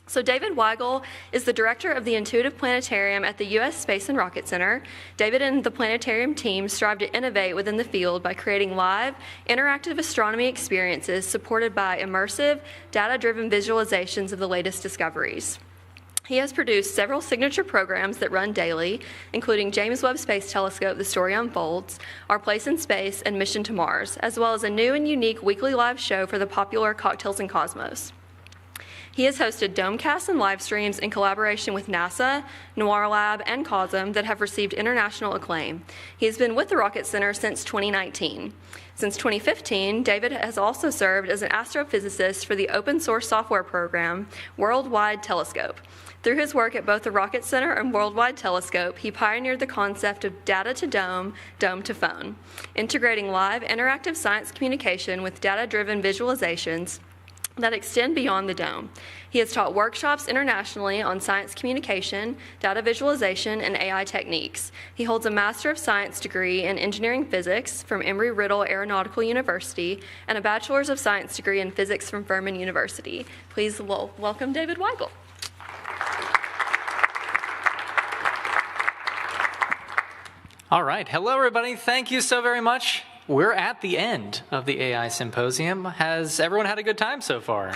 So David Weigel is the director of the Intuitive Planetarium at the U.S. Space and Rocket Center. David and the planetarium team strive to innovate within the field by creating live, interactive astronomy experiences supported by immersive, data-driven visualizations of the latest discoveries. He has produced several signature programs that run daily, including James Webb Space Telescope, The Story Unfolds, Our Place in Space, and Mission to Mars, as well as a new and unique weekly live show for the popular Cocktails and Cosmos. He has hosted Domecasts and live streams in collaboration with NASA, Noir Lab, and COSM that have received international acclaim. He has been with the Rocket Center since 2019. Since 2015, David has also served as an astrophysicist for the open source software program Worldwide Telescope. Through his work at both the Rocket Center and Worldwide Telescope, he pioneered the concept of data to dome, dome to phone, integrating live interactive science communication with data-driven visualizations that extend beyond the dome. He has taught workshops internationally on science communication, data visualization, and AI techniques. He holds a Master of Science degree in engineering physics from Embry-Riddle Aeronautical University and a Bachelor's of Science degree in physics from Furman University. Please welcome David Weigel. All right. Hello, everybody. Thank you so very much. We're at the end of the AI Symposium. Has everyone had a good time so far?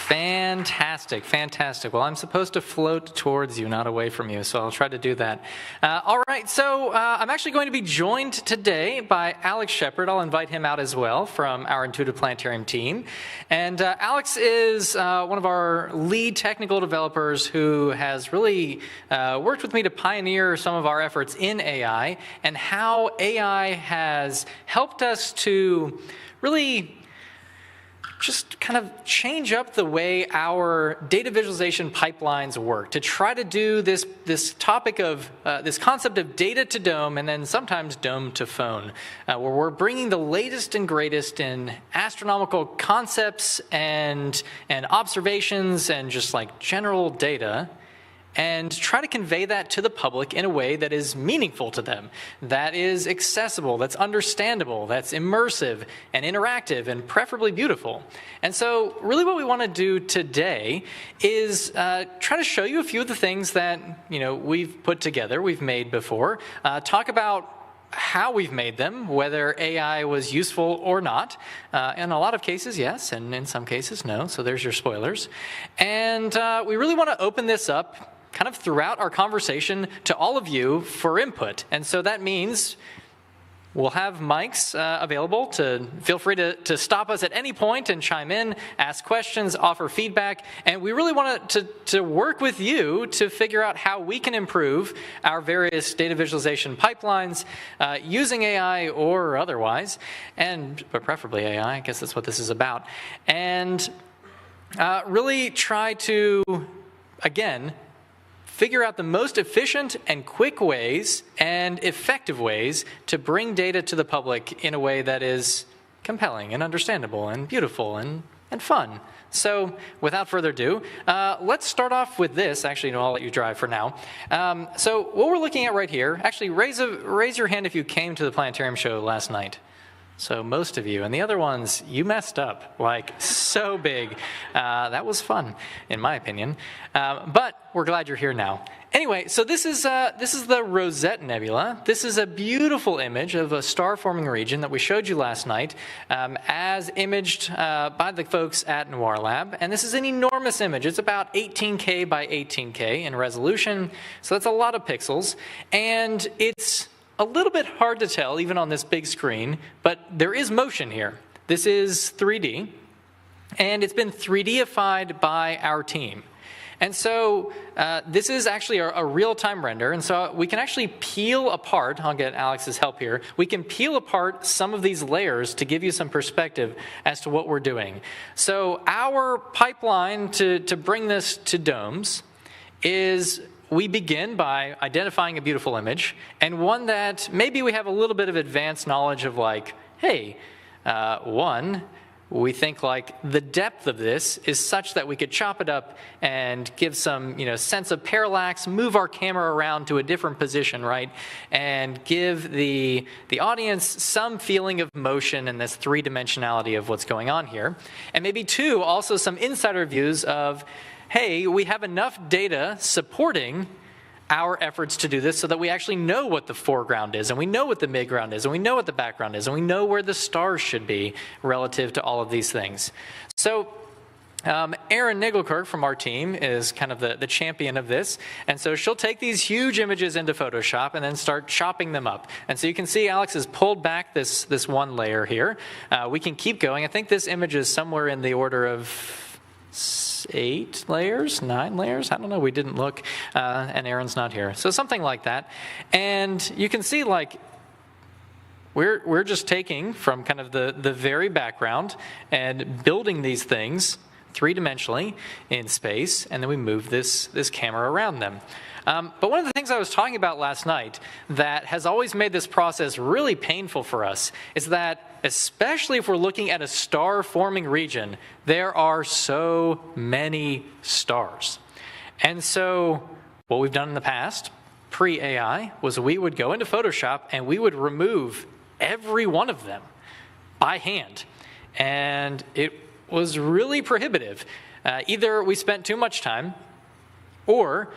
Fantastic, fantastic. Well, I'm supposed to float towards you, not away from you, so I'll try to do that. All right, so I'm actually going to be joined today by Alex Shepard. I'll invite him out as well from our Intuitive Planetarium team. And Alex is one of our lead technical developers who has really worked with me to pioneer some of our efforts in AI and how AI has helped us to really just kind of change up the way our data visualization pipelines work to try to do this topic of this concept of data to dome and then sometimes dome to phone, where we're bringing the latest and greatest in astronomical concepts and observations and just like general data, and try to convey that to the public in a way that is meaningful to them, that is accessible, that's understandable, that's immersive and interactive and preferably beautiful. And so really what we want to do today is try to show you a few of the things that we've put together, we've made before, talk about how we've made them, whether AI was useful or not. In a lot of cases, yes, and in some cases, no. So there's your spoilers. And we really want to open this up kind of throughout our conversation to all of you for input. And so that means we'll have mics available to feel free to stop us at any point and chime in, ask questions, offer feedback. And we really want to work with you to figure out how we can improve our various data visualization pipelines using AI or otherwise, but preferably AI. I guess that's what this is about. And really try to, again, figure out the most efficient and quick ways and effective ways to bring data to the public in a way that is compelling and understandable and beautiful and fun. So without further ado, let's start off with this. Actually, no, I'll let you drive for now. So what we're looking at right here, actually raise your hand if you came to the planetarium show last night. So most of you, and the other ones, you messed up, like so big. That was fun, in my opinion. But we're glad you're here now. Anyway, so this is the Rosette Nebula. This is a beautiful image of a star-forming region that we showed you last night, as imaged by the folks at Noir Lab. And this is an enormous image. It's about 18K by 18K in resolution, so that's a lot of pixels. And it's a little bit hard to tell, even on this big screen, but there is motion here. This is 3D, and it's been 3D-ified by our team. And so this is actually a real-time render, and so we can actually peel apart, I'll get Alex's help here, we can peel apart some of these layers to give you some perspective as to what we're doing. So our pipeline to bring this to domes is we begin by identifying a beautiful image, and one that maybe we have a little bit of advanced knowledge of, like, hey, one, we think like the depth of this is such that we could chop it up and give some, sense of parallax, move our camera around to a different position, right? And give the audience some feeling of motion and this three-dimensionality of what's going on here. And maybe two, also some insider views of, hey, we have enough data supporting our efforts to do this so that we actually know what the foreground is, and we know what the midground is, and we know what the background is, and we know where the stars should be relative to all of these things. So Erin Nigelkirk from our team is kind of the champion of this, and so she'll take these huge images into Photoshop and then start chopping them up. And so you can see Alex has pulled back this one layer here. We can keep going. I think this image is somewhere in the order of 8 layers, 9 layers, I don't know, we didn't look, and Aaron's not here. So something like that. And you can see like we're just taking from kind of the very background and building these things three-dimensionally in space, and then we move this camera around them. But one of the things I was talking about last night that has always made this process really painful for us is that, especially if we're looking at a star-forming region, there are so many stars. And so what we've done in the past, pre-AI, was we would go into Photoshop and we would remove every one of them by hand. And it was really prohibitive. Either we spent too much time, or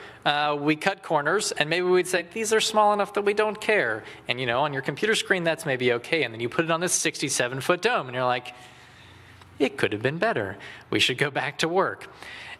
we cut corners, and maybe we'd say, these are small enough that we don't care. And on your computer screen, that's maybe okay. And then you put it on this 67-foot dome, and you're like, it could have been better. We should go back to work.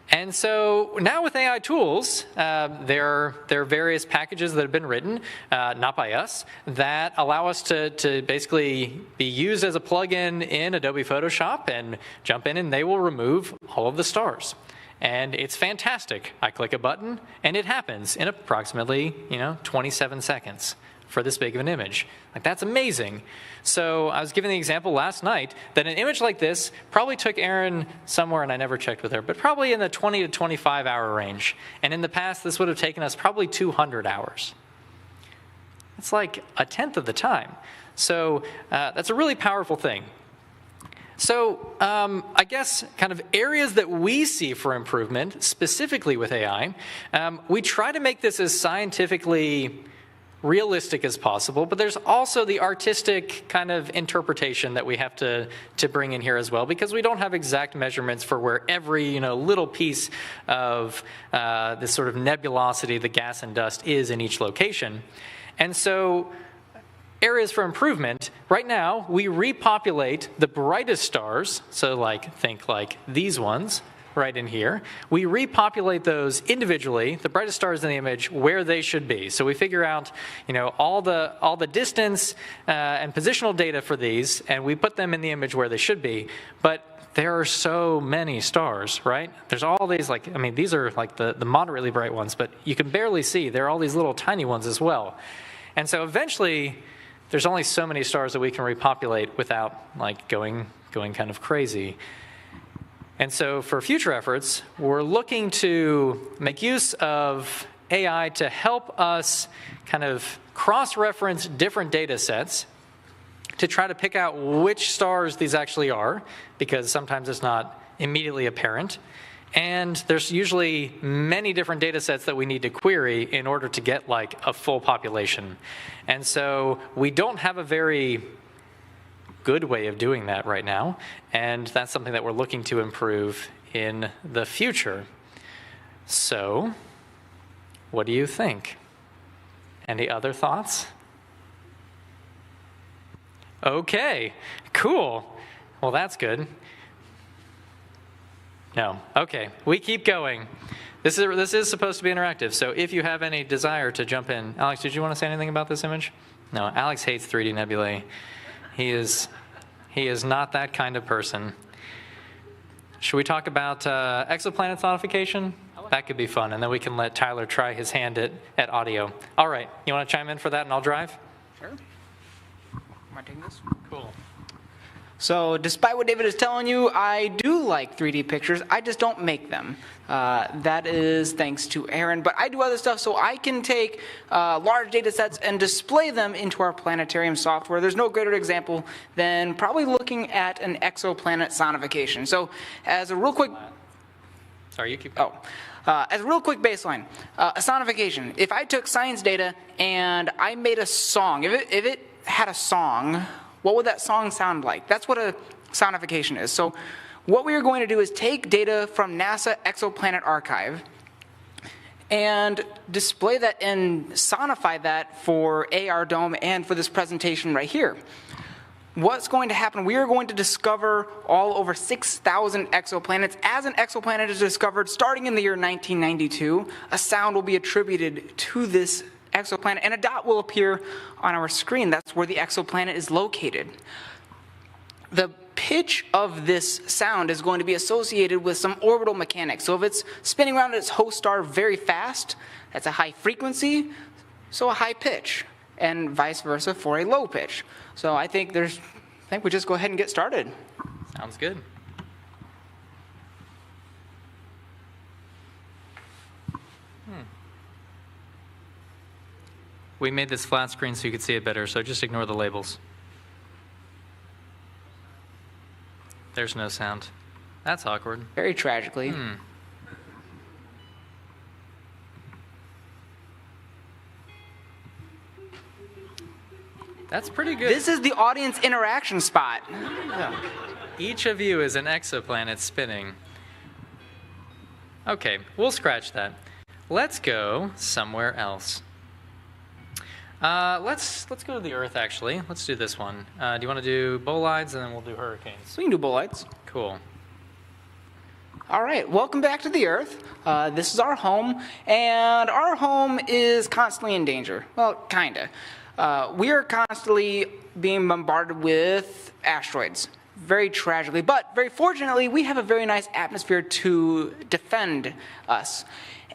And so now with AI tools, there are various packages that have been written, not by us, that allow us to basically be used as a plugin in Adobe Photoshop and jump in, and they will remove all of the stars. And it's fantastic. I click a button, and it happens in approximately, 27 seconds for this big of an image. Like, that's amazing. So I was giving the example last night that an image like this probably took Erin somewhere, and I never checked with her, but probably in the 20 to 25 hour range. And in the past, this would have taken us probably 200 hours. It's like a tenth of the time. So that's a really powerful thing. So I guess kind of areas that we see for improvement, specifically with AI, we try to make this as scientifically realistic as possible, but there's also the artistic kind of interpretation that we have to bring in here as well, because we don't have exact measurements for where every little piece of this sort of nebulosity, the gas and dust, is in each location. And so areas for improvement, right now we repopulate the brightest stars, so think like these ones right in here. We repopulate those individually, the brightest stars in the image, where they should be. So we figure out all the distance and positional data for these, and we put them in the image where they should be. But there are so many stars, right? There's all these, these are like the moderately bright ones, but you can barely see. There are all these little tiny ones as well. And so eventually, there's only so many stars that we can repopulate without going kind of crazy. And so for future efforts, we're looking to make use of AI to help us kind of cross-reference different data sets to try to pick out which stars these actually are, because sometimes it's not immediately apparent. And there's usually many different data sets that we need to query in order to get a full population. And so we don't have a very good way of doing that right now, and that's something that we're looking to improve in the future. So, what do you think? Any other thoughts? Okay, cool. Well, that's good. No. Okay, we keep going. This is supposed to be interactive, so if you have any desire to jump in. Alex, did you want to say anything about this image? No, Alex hates 3D nebulae. He is not that kind of person. Should we talk about exoplanet sonification? That could be fun, and then we can let Tyler try his hand at audio. All right, you want to chime in for that and I'll drive? Sure. Am I taking this? Cool. So despite what David is telling you, I do like 3D pictures. I just don't make them. That is thanks to Aaron. But I do other stuff, so I can take large data sets and display them into our planetarium software. There's no greater example than probably looking at an exoplanet sonification. So as a real quick... Sorry, you keep going. As a real quick baseline, a sonification. If I took science data and I made a song, if it had a song, what would that song sound like? That's what a sonification is. So what we are going to do is take data from NASA Exoplanet Archive and display that and sonify that for AR Dome and for this presentation right here. What's going to happen, we are going to discover all over 6,000 exoplanets. As an exoplanet is discovered, starting in the year 1992, a sound will be attributed to this exoplanet, and a dot will appear on our screen. That's where the exoplanet is located. The pitch of this sound is going to be associated with some orbital mechanics. So if it's spinning around its host star very fast, that's a high frequency, so a high pitch, and vice versa for a low pitch. So I think we just go ahead and get started. Sounds good. We made this flat screen so you could see it better, so just ignore the labels. There's no sound. That's awkward. Very tragically. That's pretty good. This is the audience interaction spot. Yeah. Each of you is an exoplanet spinning. Okay, we'll scratch that. Let's go somewhere else. Let's go to the Earth, actually. Let's do this one. Do you want to do bolides, and then we'll do hurricanes? We can do bolides. Cool. All right, welcome back to the Earth. This is our home, and our home is constantly in danger. Well, kinda. We are constantly being bombarded with asteroids, very tragically. But very fortunately, we have a very nice atmosphere to defend us.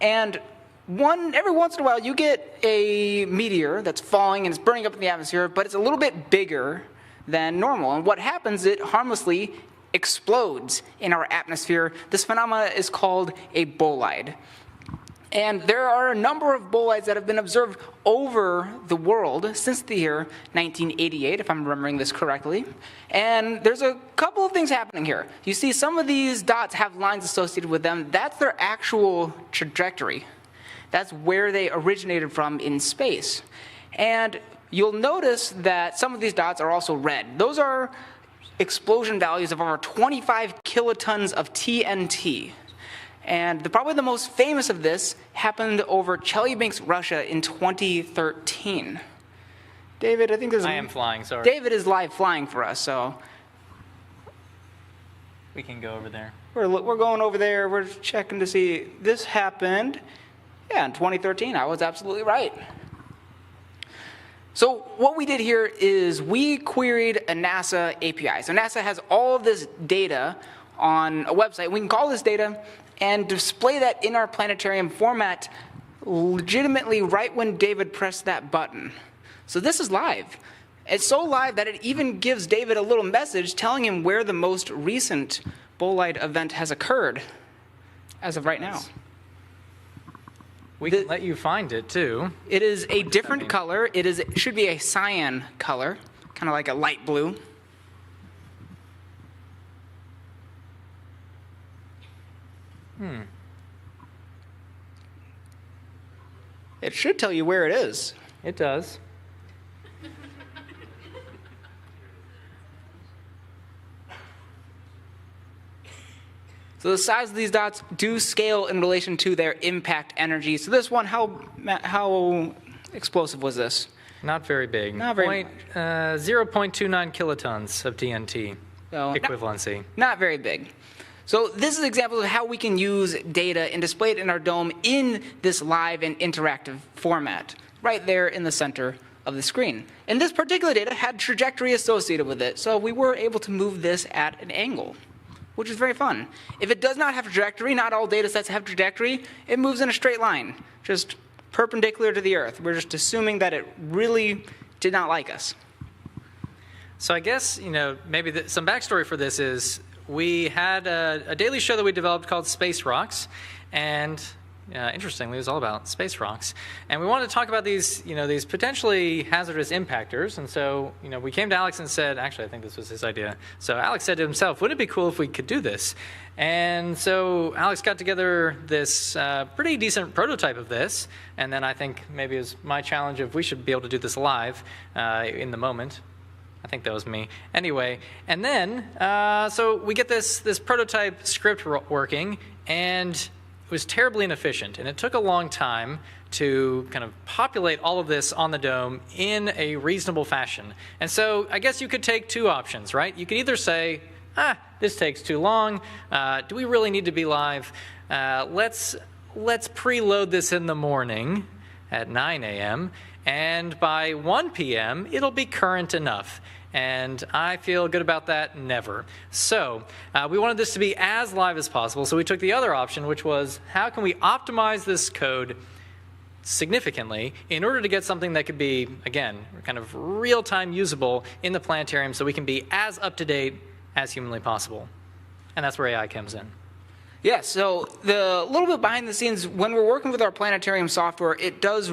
And every once in a while, you get a meteor that's falling and it's burning up in the atmosphere, but it's a little bit bigger than normal. And what happens, it harmlessly explodes in our atmosphere. This phenomenon is called a bolide. And there are a number of bolides that have been observed over the world since the year 1988, if I'm remembering this correctly. And there's a couple of things happening here. You see some of these dots have lines associated with them. That's their actual trajectory. That's where they originated from in space. And you'll notice that some of these dots are also red. Those are explosion values of over 25 kilotons of TNT. And probably the most famous of this happened over Chelyabinsk, Russia in 2013. David, I think there's... I am flying, sorry. David is live flying for us, so... We can go over there. We're going over there, we're checking to see... This happened, yeah, in 2013. I was absolutely right. So what we did here is we queried a NASA API. So NASA has all of this data on a website. We can call this data and display that in our planetarium format legitimately right when David pressed that button. So this is live. It's so live that it even gives David a little message telling him where the most recent bolide event has occurred as of right now. We can let you find it, too. It is a different color. It should be a cyan color, kind of like a light blue. It should tell you where it is. It does. So the size of these dots do scale in relation to their impact energy. So this one, how explosive was this? Not very big. Not very 0.29 kilotons of TNT equivalency. Not very big. So this is an example of how we can use data and display it in our dome in this live and interactive format, right there in the center of the screen. And this particular data had trajectory associated with it, so we were able to move this at an angle, which is very fun. If it does not have trajectory, not all data sets have trajectory, it moves in a straight line, just perpendicular to the Earth. We're just assuming that it really did not like us. So I guess, maybe some backstory for this is we had a daily show that we developed called Space Rocks, and interestingly, it was all about space rocks. And we wanted to talk about these, these potentially hazardous impactors. And so, we came to Alex and said, actually, I think this was his idea. So Alex said to himself, wouldn't it be cool if we could do this? And so Alex got together this pretty decent prototype of this. And then I think maybe it was my challenge of we should be able to do this live in the moment. I think that was me. Anyway, and then, so we get this prototype script working, and it was terribly inefficient. And it took a long time to kind of populate all of this on the dome in a reasonable fashion. And so I guess you could take two options, right? You could either say, this takes too long. Do we really need to be live? Let's preload this in the morning at 9 a.m., and by 1 p.m., it'll be current enough. And I feel good about that, never. So we wanted this to be as live as possible, so we took the other option, which was how can we optimize this code significantly in order to get something that could be, again, kind of real-time usable in the planetarium so we can be as up-to-date as humanly possible. And that's where AI comes in. Yeah, so the little bit behind the scenes, when we're working with our planetarium software, it talks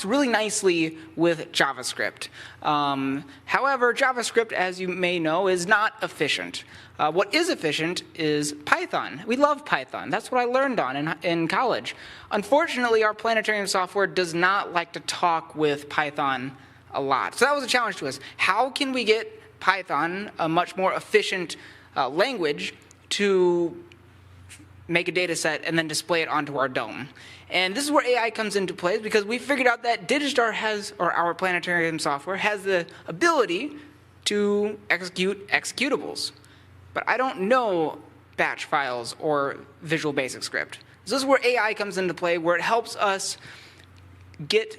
really nicely with JavaScript. However, JavaScript, as you may know, is not efficient. What is efficient is Python. We love Python. That's what I learned on in college. Unfortunately, our planetarium software does not like to talk with Python a lot. So that was a challenge to us. How can we get Python, a much more efficient language, to make a data set and then display it onto our dome? And this is where AI comes into play, because we figured out that Digistar has, or our planetarium software, has the ability to execute executables. But I don't know batch files or Visual Basic Script. So this is where AI comes into play, where it helps us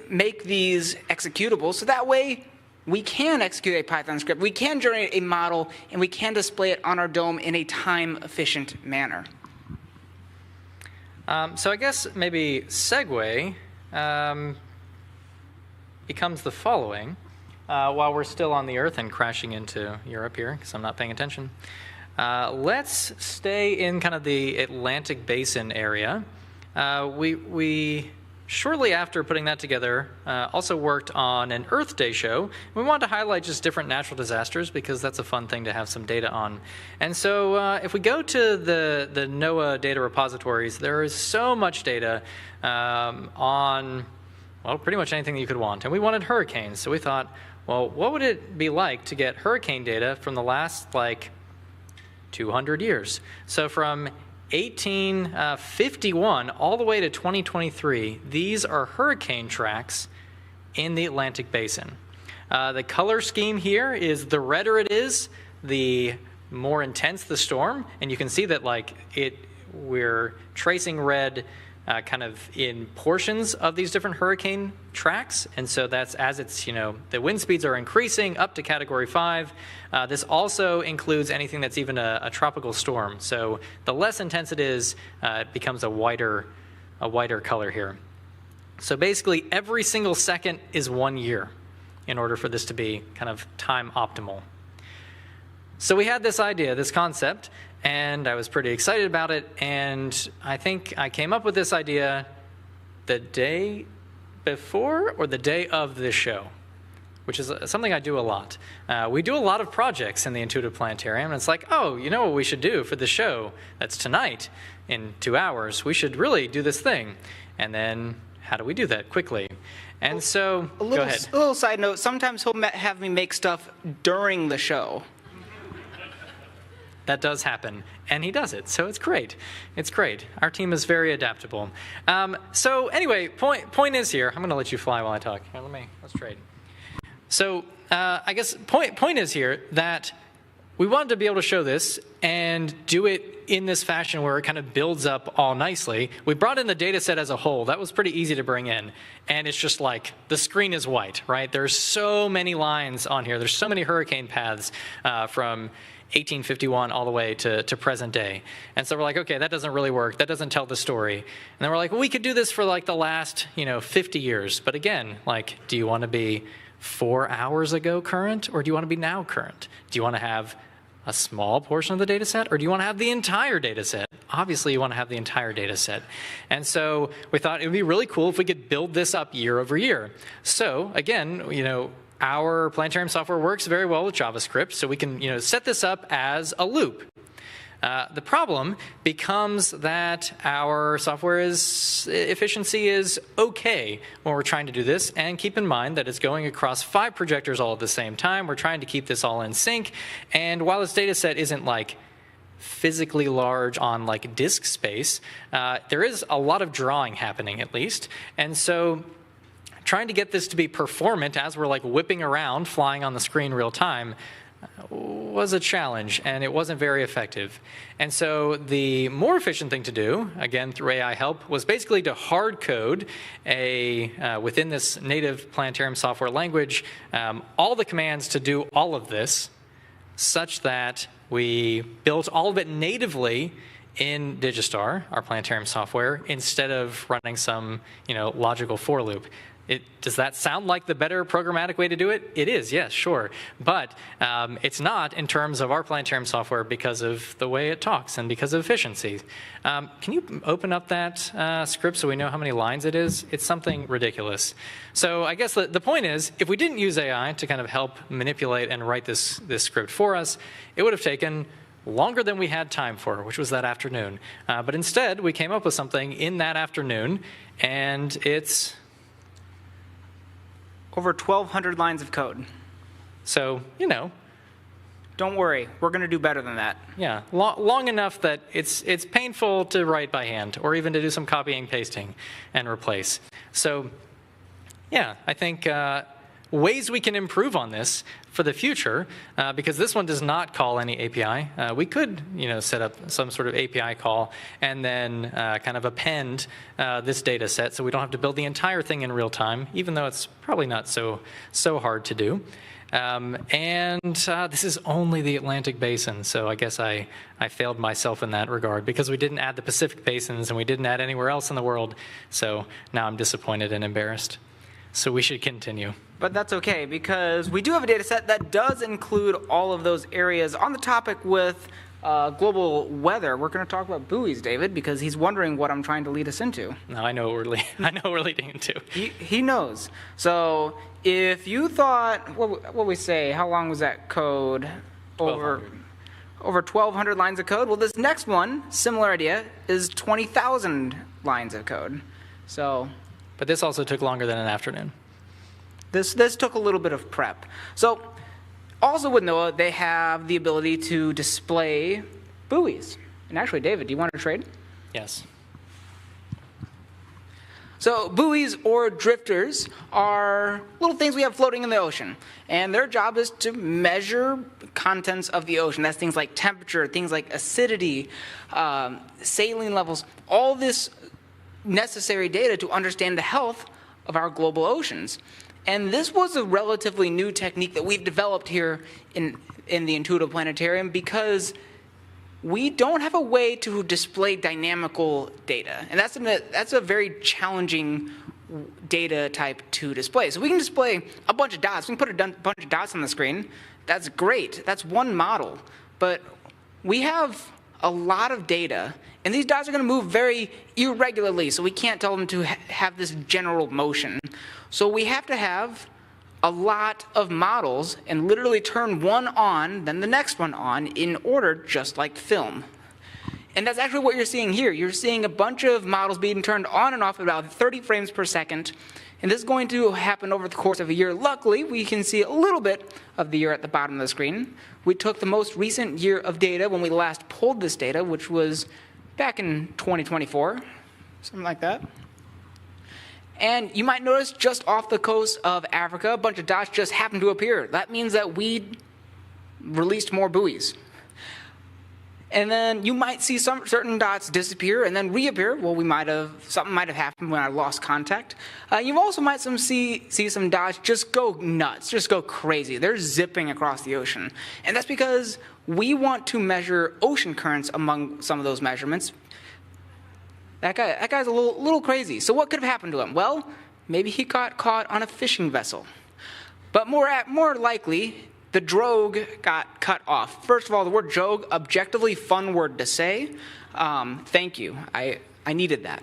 make these executables, so that way we can execute a Python script, we can generate a model, and we can display it on our dome in a time-efficient manner. So I guess maybe segue becomes the following. While we're still on the Earth and crashing into Europe here, because I'm not paying attention, let's stay in kind of the Atlantic Basin area. We shortly after putting that together, also worked on an Earth Day show. We wanted to highlight just different natural disasters because that's a fun thing to have some data on. And so if we go to the NOAA data repositories, there is so much data on, well, pretty much anything that you could want. And we wanted hurricanes. So we thought, well, what would it be like to get hurricane data from the last, 200 years? So from 1851 all the way to 2023, these are hurricane tracks in the Atlantic Basin. The color scheme here is the redder it is, the more intense the storm, and you can see that we're tracing red kind of in portions of these different hurricane tracks, and so that's as it's, the wind speeds are increasing up to Category 5. This also includes anything that's even a tropical storm. So the less intense it is, it becomes a whiter color here. So basically every single second is 1 year in order for this to be kind of time optimal. So we had this idea, this concept, and I was pretty excited about it, and I think I came up with this idea the day before or the day of this show, which is something I do a lot. We do a lot of projects in the Intuitive Planetarium, and it's like, oh, you know what we should do for the show that's tonight in 2 hours? We should really do this thing. And then how do we do that quickly? And so, go ahead. A little side note, sometimes he'll have me make stuff during the show. That does happen, and he does it, so it's great. It's great. Our team is very adaptable. So anyway, point is here. I'm going to let you fly while I talk. Here, let's trade. So I guess point is here that we wanted to be able to show this and do it in this fashion where it kind of builds up all nicely. We brought in the data set as a whole. That was pretty easy to bring in. And it's just like the screen is white, right? There's so many lines on here. There's so many hurricane paths from 1851 all the way to present day. And so we're like, okay, that doesn't really work. That doesn't tell the story. And then we're like, well, we could do this for the last 50 years. But again, do you want to be 4 hours ago current, or do you want to be now current? Do you want to have a small portion of the data set, or do you want to have the entire data set? Obviously, you want to have the entire data set. And so we thought it would be really cool if we could build this up year over year. So again, our planetarium software works very well with JavaScript, so we can set this up as a loop. The problem becomes that our software efficiency is okay when we're trying to do this. And keep in mind that it's going across 5 projectors all at the same time. We're trying to keep this all in sync. And while this data set isn't like physically large on like disk space, there is a lot of drawing happening at least. And so trying to get this to be performant as we're like whipping around, flying on the screen real time, was a challenge, and it wasn't very effective. And so the more efficient thing to do, again through AI help, was basically to hard code within this native planetarium software language all the commands to do all of this, such that we built all of it natively in Digistar, our planetarium software, instead of running some logical for loop. Does that sound like the better programmatic way to do it? It is, yes, sure. But it's not in terms of our planetarium software because of the way it talks and because of efficiency. Can you open up that script so we know how many lines it is? It's something ridiculous. So I guess the point is, if we didn't use AI to kind of help manipulate and write this script for us, it would have taken longer than we had time for, which was that afternoon. But instead, we came up with something in that afternoon, and it's over 1,200 lines of code. So, Don't worry, we're going to do better than that. Yeah, long enough that it's painful to write by hand, or even to do some copying, pasting, and replace. So, yeah, I think ways we can improve on this for the future, because this one does not call any API. We could, set up some sort of API call and then kind of append this data set so we don't have to build the entire thing in real time, even though it's probably not so hard to do. This is only the Atlantic Basin, so I guess I failed myself in that regard because we didn't add the Pacific Basins and we didn't add anywhere else in the world. So now I'm disappointed and embarrassed. So we should continue. But that's okay, because we do have a data set that does include all of those areas. On the topic with global weather, we're going to talk about buoys, David, because he's wondering what I'm trying to lead us into. No, I know what we're leading into. He knows. So if you thought, what we say, how long was that code? Over 1,200 lines of code. Well, this next one, similar idea, is 20,000 lines of code. But this also took longer than an afternoon. This took a little bit of prep. So also with NOAA, they have the ability to display buoys. And actually, David, do you want to trade? Yes. So buoys or drifters are little things we have floating in the ocean. And their job is to measure contents of the ocean. That's things like temperature, things like acidity, saline levels, all this necessary data to understand the health of our global oceans. And this was a relatively new technique that we've developed here in the Intuitive Planetarium because we don't have a way to display dynamical data. And that's a very challenging data type to display. So we can display a bunch of dots. We can put a bunch of dots on the screen. That's great. That's one model. But we have a lot of data, and these dots are going to move very irregularly, so we can't tell them to have this general motion. So we have to have a lot of models and literally turn one on, then the next one on, in order, just like film. And that's actually what you're seeing here. You're seeing a bunch of models being turned on and off at about 30 frames per second. And this is going to happen over the course of a year. Luckily, we can see a little bit of the year at the bottom of the screen. We took the most recent year of data when we last pulled this data, which was back in 2024, something like that. And you might notice just off the coast of Africa, a bunch of dots just happened to appear. That means that we released more buoys. And then you might see some certain dots disappear and then reappear. Well, something might have happened when I lost contact. You also might see some dots just go nuts, just go crazy. They're zipping across the ocean. And that's because we want to measure ocean currents among some of those measurements. That guy's a little crazy. So what could have happened to him? Well, maybe he got caught on a fishing vessel. But more likely, the drogue got cut off. First of all, the word drogue, objectively fun word to say. Thank you. I needed that.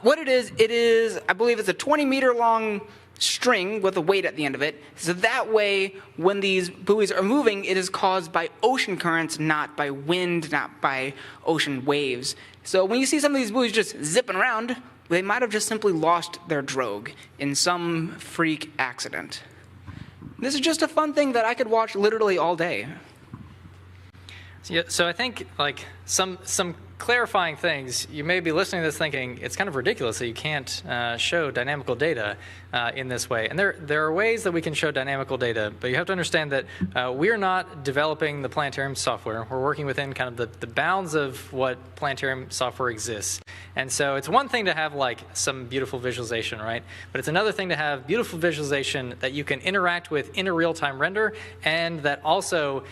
What it is, I believe it's a 20-meter long string with a weight at the end of it. So that way, when these buoys are moving, it is caused by ocean currents, not by wind, not by ocean waves. So when you see some of these buoys just zipping around, they might have just simply lost their drogue in some freak accident. This is just a fun thing that I could watch literally all day. Yeah, so I think like some clarifying things. You may be listening to this thinking it's kind of ridiculous that you can't show dynamical data in this way. And there are ways that we can show dynamical data, but you have to understand that we're not developing the planetarium software. We're working within kind of the bounds of what planetarium software exists. And so it's one thing to have like some beautiful visualization, right? But it's another thing to have beautiful visualization that you can interact with in a real-time render and that also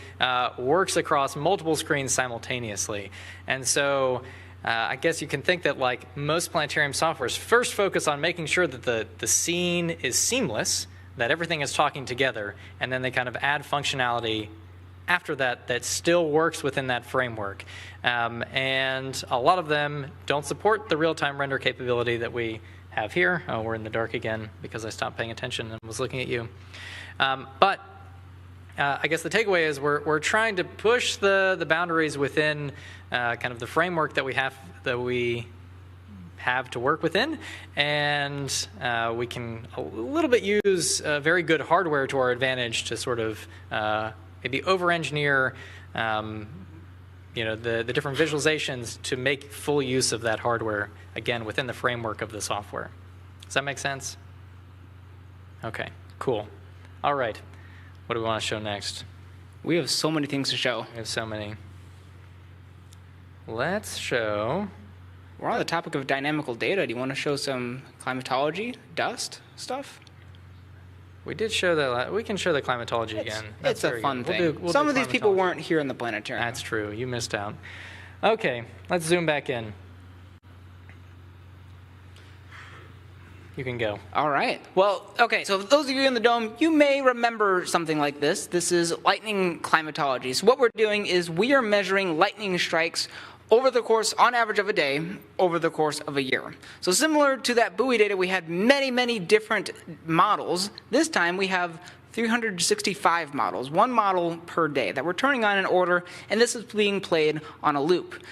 works across multiple screens simultaneously. And so I guess you can think that like most planetarium softwares first focus on making sure that the scene is seamless, that everything is talking together, and then they kind of add functionality after that still works within that framework. And a lot of them don't support the real-time render capability that we have here. Oh, we're in the dark again because I stopped paying attention and was looking at you. But I guess the takeaway is we're trying to push the boundaries within kind of the framework that we have to work within, and we can a little bit use very good hardware to our advantage to sort of maybe over-engineer the different visualizations to make full use of that hardware, again, within the framework of the software. Does that make sense? Okay, cool. All right. What do we want to show next? We have so many things to show. We have so many. Let's show... We're on the topic of dynamical data. Do you want to show some climatology, dust stuff? We did show that. We can show the climatology again. It's a fun thing. Some of these people weren't here in the planetarium. That's true. You missed out. Okay, let's zoom back in. You can go. All right. Well, okay, so those of you in the dome, you may remember something like this. This is lightning climatology. So what we're doing is we are measuring lightning strikes over the course, on average of a day, over the course of a year. So similar to that buoy data, we had many different models. This time we have 365 models, one model per day that we're turning on in order, and this is being played on a loop.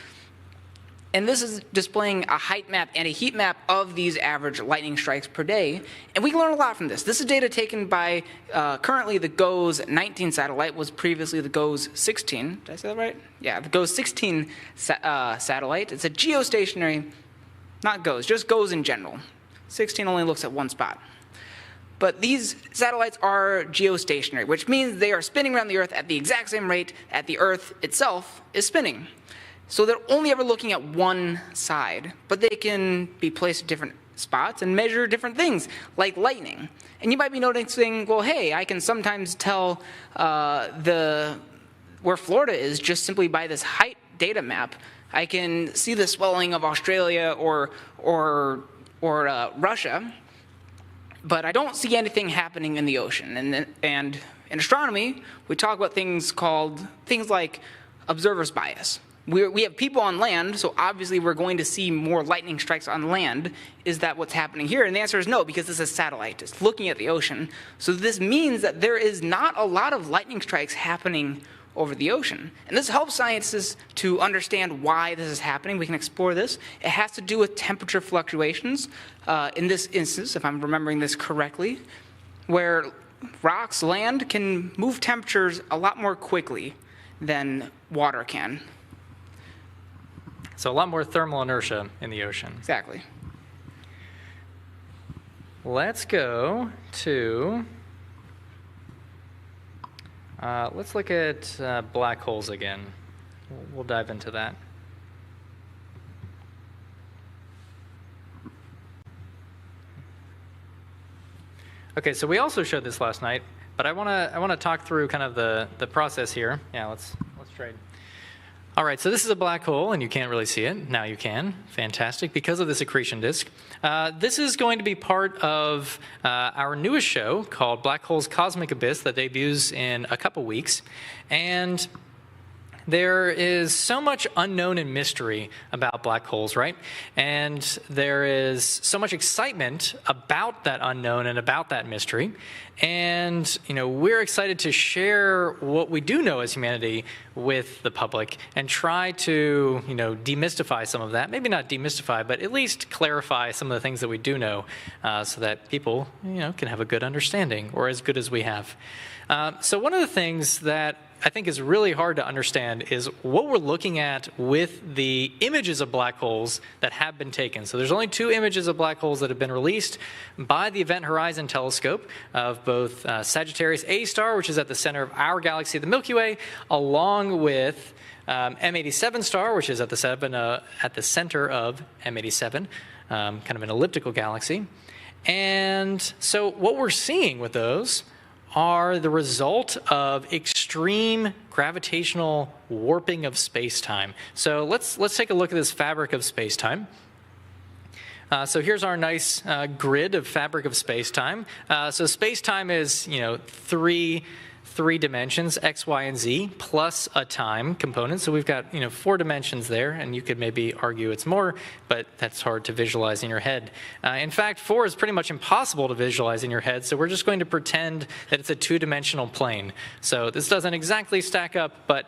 And this is displaying a height map and a heat map of these average lightning strikes per day. And we can learn a lot from this. This is data taken by currently the GOES 19 satellite, was previously the GOES 16. Did I say that right? Yeah, the GOES 16 satellite. It's a geostationary, not GOES, just GOES in general. 16 only looks at one spot. But these satellites are geostationary, which means they are spinning around the Earth at the exact same rate that the Earth itself is spinning. So they're only ever looking at one side, but they can be placed at different spots and measure different things, like lightning. And you might be noticing, well, hey, I can sometimes tell where Florida is just simply by this height data map. I can see the swelling of Australia or Russia, but I don't see anything happening in the ocean. And in astronomy, we talk about things like observer's bias. We have people on land, so obviously we're going to see more lightning strikes on land. Is that what's happening here? And the answer is no, because this is a satellite. It's looking at the ocean. So this means that there is not a lot of lightning strikes happening over the ocean. And this helps scientists to understand why this is happening. We can explore this. It has to do with temperature fluctuations. In this instance, if I'm remembering this correctly, where rocks, land, can move temperatures a lot more quickly than water can. So a lot more thermal inertia in the ocean. Exactly. Let's go to, let's look at black holes again. We'll dive into that. Okay, so we also showed this last night, but I want to talk through kind of the process here. Yeah, let's trade. All right, so this is a black hole, and you can't really see it. Now you can. Fantastic, because of this accretion disk. This is going to be part of our newest show called Black Holes Cosmic Abyss that debuts in a couple weeks. And there is so much unknown and mystery about black holes, right? And there is so much excitement about that unknown and about that mystery. And, we're excited to share what we do know as humanity with the public and try to, demystify some of that. Maybe not demystify, but at least clarify some of the things that we do know so that people, can have a good understanding, or as good as we have. So one of the things that I think is really hard to understand is what we're looking at with the images of black holes that have been taken. So there's only 2 images of black holes that have been released by the Event Horizon Telescope of both Sagittarius A star, which is at the center of our galaxy, the Milky Way, along with M87 star, which is at the center of M87, kind of an elliptical galaxy. And so what we're seeing with those are the result of extreme gravitational warping of space-time. So let's take a look at this fabric of space-time. So here's our nice grid of fabric of space-time. So space-time is, three dimensions, x, y, and z, plus a time component. So we've got, 4 dimensions there, and you could maybe argue it's more, but that's hard to visualize in your head. In fact, 4 is pretty much impossible to visualize in your head, so we're just going to pretend that it's a 2-dimensional plane. So this doesn't exactly stack up, but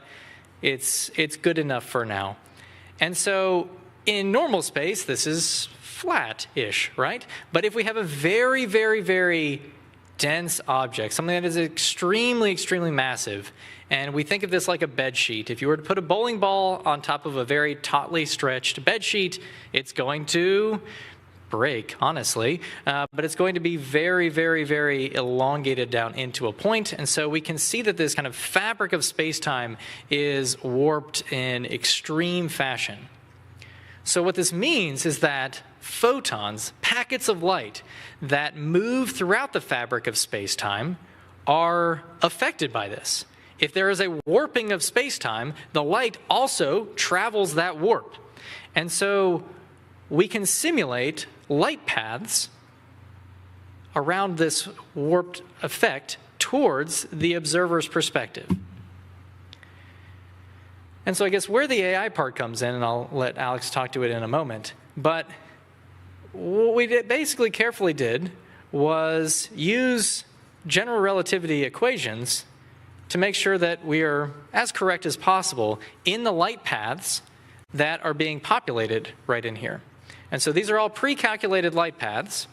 it's good enough for now. And so in normal space, this is flat-ish, right? But if we have a very, very, very dense object, something that is extremely, extremely massive, and we think of this like a bed sheet. If you were to put a bowling ball on top of a very tautly stretched bed sheet, it's going to break, honestly, but it's going to be very, very, very elongated down into a point, and so we can see that this kind of fabric of space-time is warped in extreme fashion. So what this means is that photons, packets of light that move throughout the fabric of space-time are affected by this. If there is a warping of space-time, the light also travels that warp. And so we can simulate light paths around this warped effect towards the observer's perspective. And so I guess where the AI part comes in, and I'll let Alex talk to it in a moment, but what we basically carefully did was use general relativity equations to make sure that we are as correct as possible in the light paths that are being populated right in here. And so these are all pre-calculated light paths,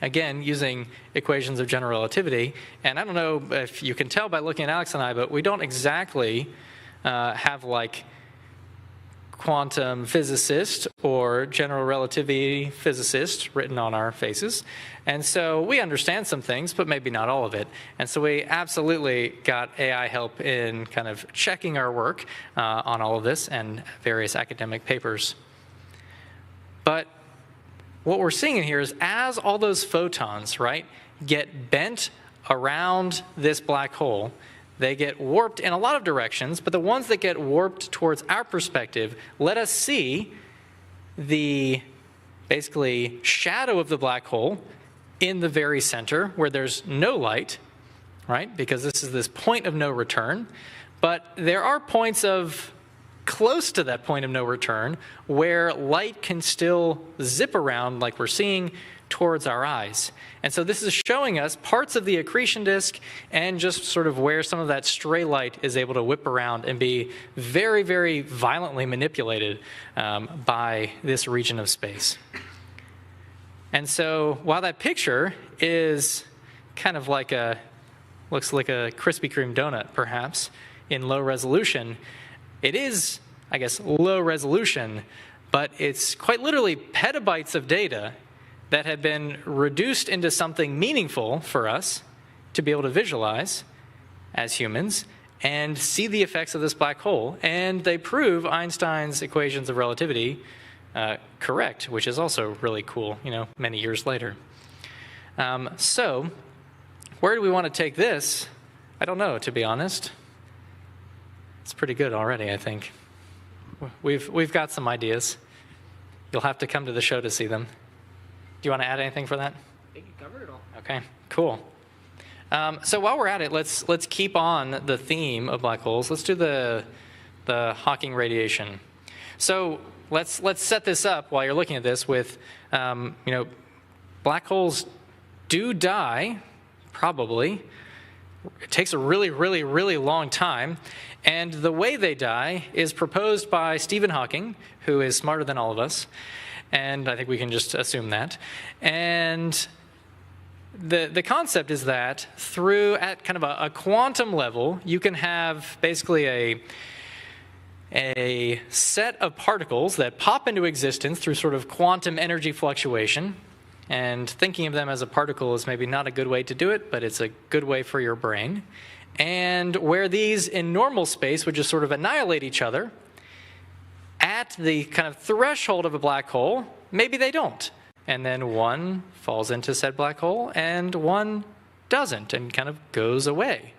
again, using equations of general relativity. And I don't know if you can tell by looking at Alex and I, but we don't exactly have like quantum physicist or general relativity physicist written on our faces. And so we understand some things, but maybe not all of it. And so we absolutely got AI help in kind of checking our work on all of this and various academic papers. But what we're seeing in here is as all those photons, right, get bent around this black hole, they get warped in a lot of directions, but the ones that get warped towards our perspective let us see the basically shadow of the black hole in the very center where there's no light, right? Because this is this point of no return. But there are points of close to that point of no return where light can still zip around like we're seeing towards our eyes. And so this is showing us parts of the accretion disk and just sort of where some of that stray light is able to whip around and be very, very violently manipulated by this region of space. And so while that picture is kind of like looks like a Krispy Kreme donut, perhaps, in low resolution, it is, I guess, low resolution, but it's quite literally petabytes of data that have been reduced into something meaningful for us to be able to visualize as humans and see the effects of this black hole. And they prove Einstein's equations of relativity correct, which is also really cool, many years later. So where do we want to take this? I don't know, to be honest. It's pretty good already, I think. we've got some ideas. You'll have to come to the show to see them. Do you want to add anything for that? I think you covered it all. Okay, cool. So while we're at it, let's keep on the theme of black holes. Let's do the Hawking radiation. So let's set this up while you're looking at this with, black holes do die, probably. It takes a really, really, really long time. And the way they die is proposed by Stephen Hawking, who is smarter than all of us. And I think we can just assume that. And the concept is that at kind of a quantum level, you can have basically a set of particles that pop into existence through sort of quantum energy fluctuation. And thinking of them as a particle is maybe not a good way to do it, but it's a good way for your brain. And where these in normal space would just sort of annihilate each other, at the kind of threshold of a black hole, maybe they don't. And then one falls into said black hole and one doesn't and kind of goes away.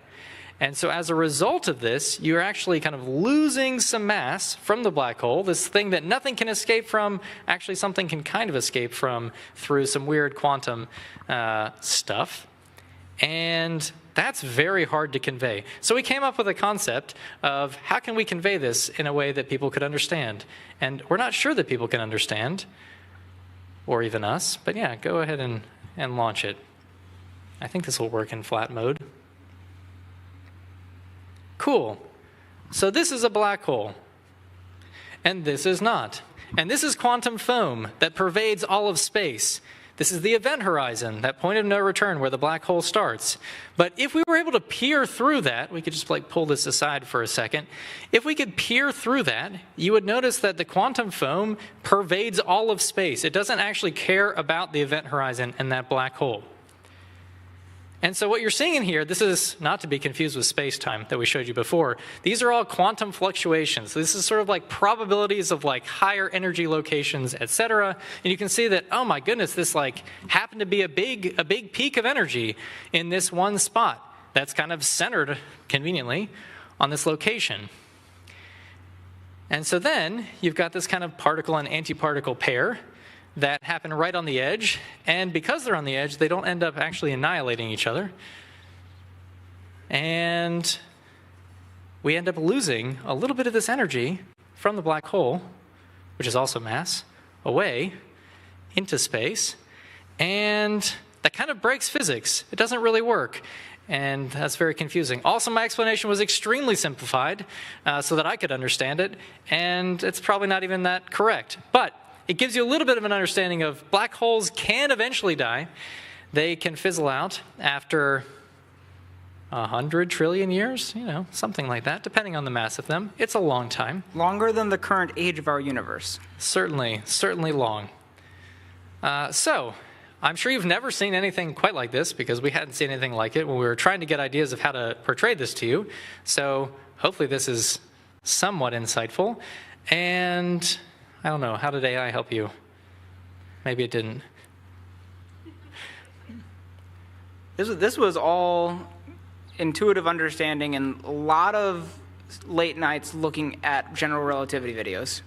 And so as a result of this, you're actually kind of losing some mass from the black hole, this thing that nothing can escape from, actually something can kind of escape from through some weird quantum stuff. And that's very hard to convey. So we came up with a concept of how can we convey this in a way that people could understand. And we're not sure that people can understand, or even us, but yeah, go ahead and launch it. I think this will work in flat mode. Cool. So this is a black hole, and this is not. And this is quantum foam that pervades all of space. This is the event horizon, that point of no return where the black hole starts. But if we were able to peer through that, we could just pull this aside for a second. If we could peer through that, you would notice that the quantum foam pervades all of space. It doesn't actually care about the event horizon and that black hole. And so what you're seeing in here, this is not to be confused with space-time that we showed you before. These are all quantum fluctuations. This is sort of like probabilities of higher energy locations, etc. And you can see that, oh my goodness, this happened to be a big peak of energy in this one spot that's kind of centered conveniently on this location. And so then you've got this kind of particle and antiparticle pair that happen right on the edge, and because they're on the edge, they don't end up actually annihilating each other. And we end up losing a little bit of this energy from the black hole, which is also mass, away into space, and that kind of breaks physics. It doesn't really work, and that's very confusing. Also, my explanation was extremely simplified so that I could understand it, and it's probably not even that correct. But it gives you a little bit of an understanding of black holes can eventually die. They can fizzle out after 100 trillion years, something like that, depending on the mass of them. It's a long time. Longer than the current age of our universe. Certainly long. So, I'm sure you've never seen anything quite like this because we hadn't seen anything like it when we were trying to get ideas of how to portray this to you. So, hopefully this is somewhat insightful. And I don't know, how did AI help you? Maybe it didn't. This was all intuitive understanding and a lot of late nights looking at general relativity videos.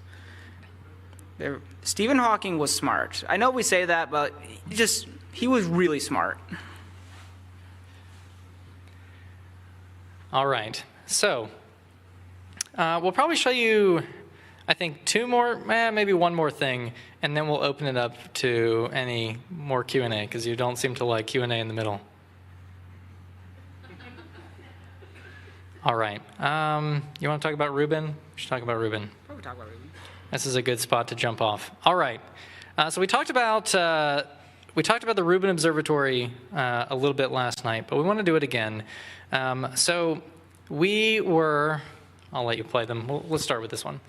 Stephen Hawking was smart. I know we say that, but he was really smart. All right, so we'll probably show you, I think, two more, maybe one more thing, and then we'll open it up to any more Q&A, because you don't seem to like Q&A in the middle. All right. You want to talk about Rubin? We should talk about Rubin. Probably talk about Rubin. This is a good spot to jump off. All right. So we talked about the Rubin Observatory a little bit last night, but we want to do it again. So we were, I'll let you play them. Let's start with this one.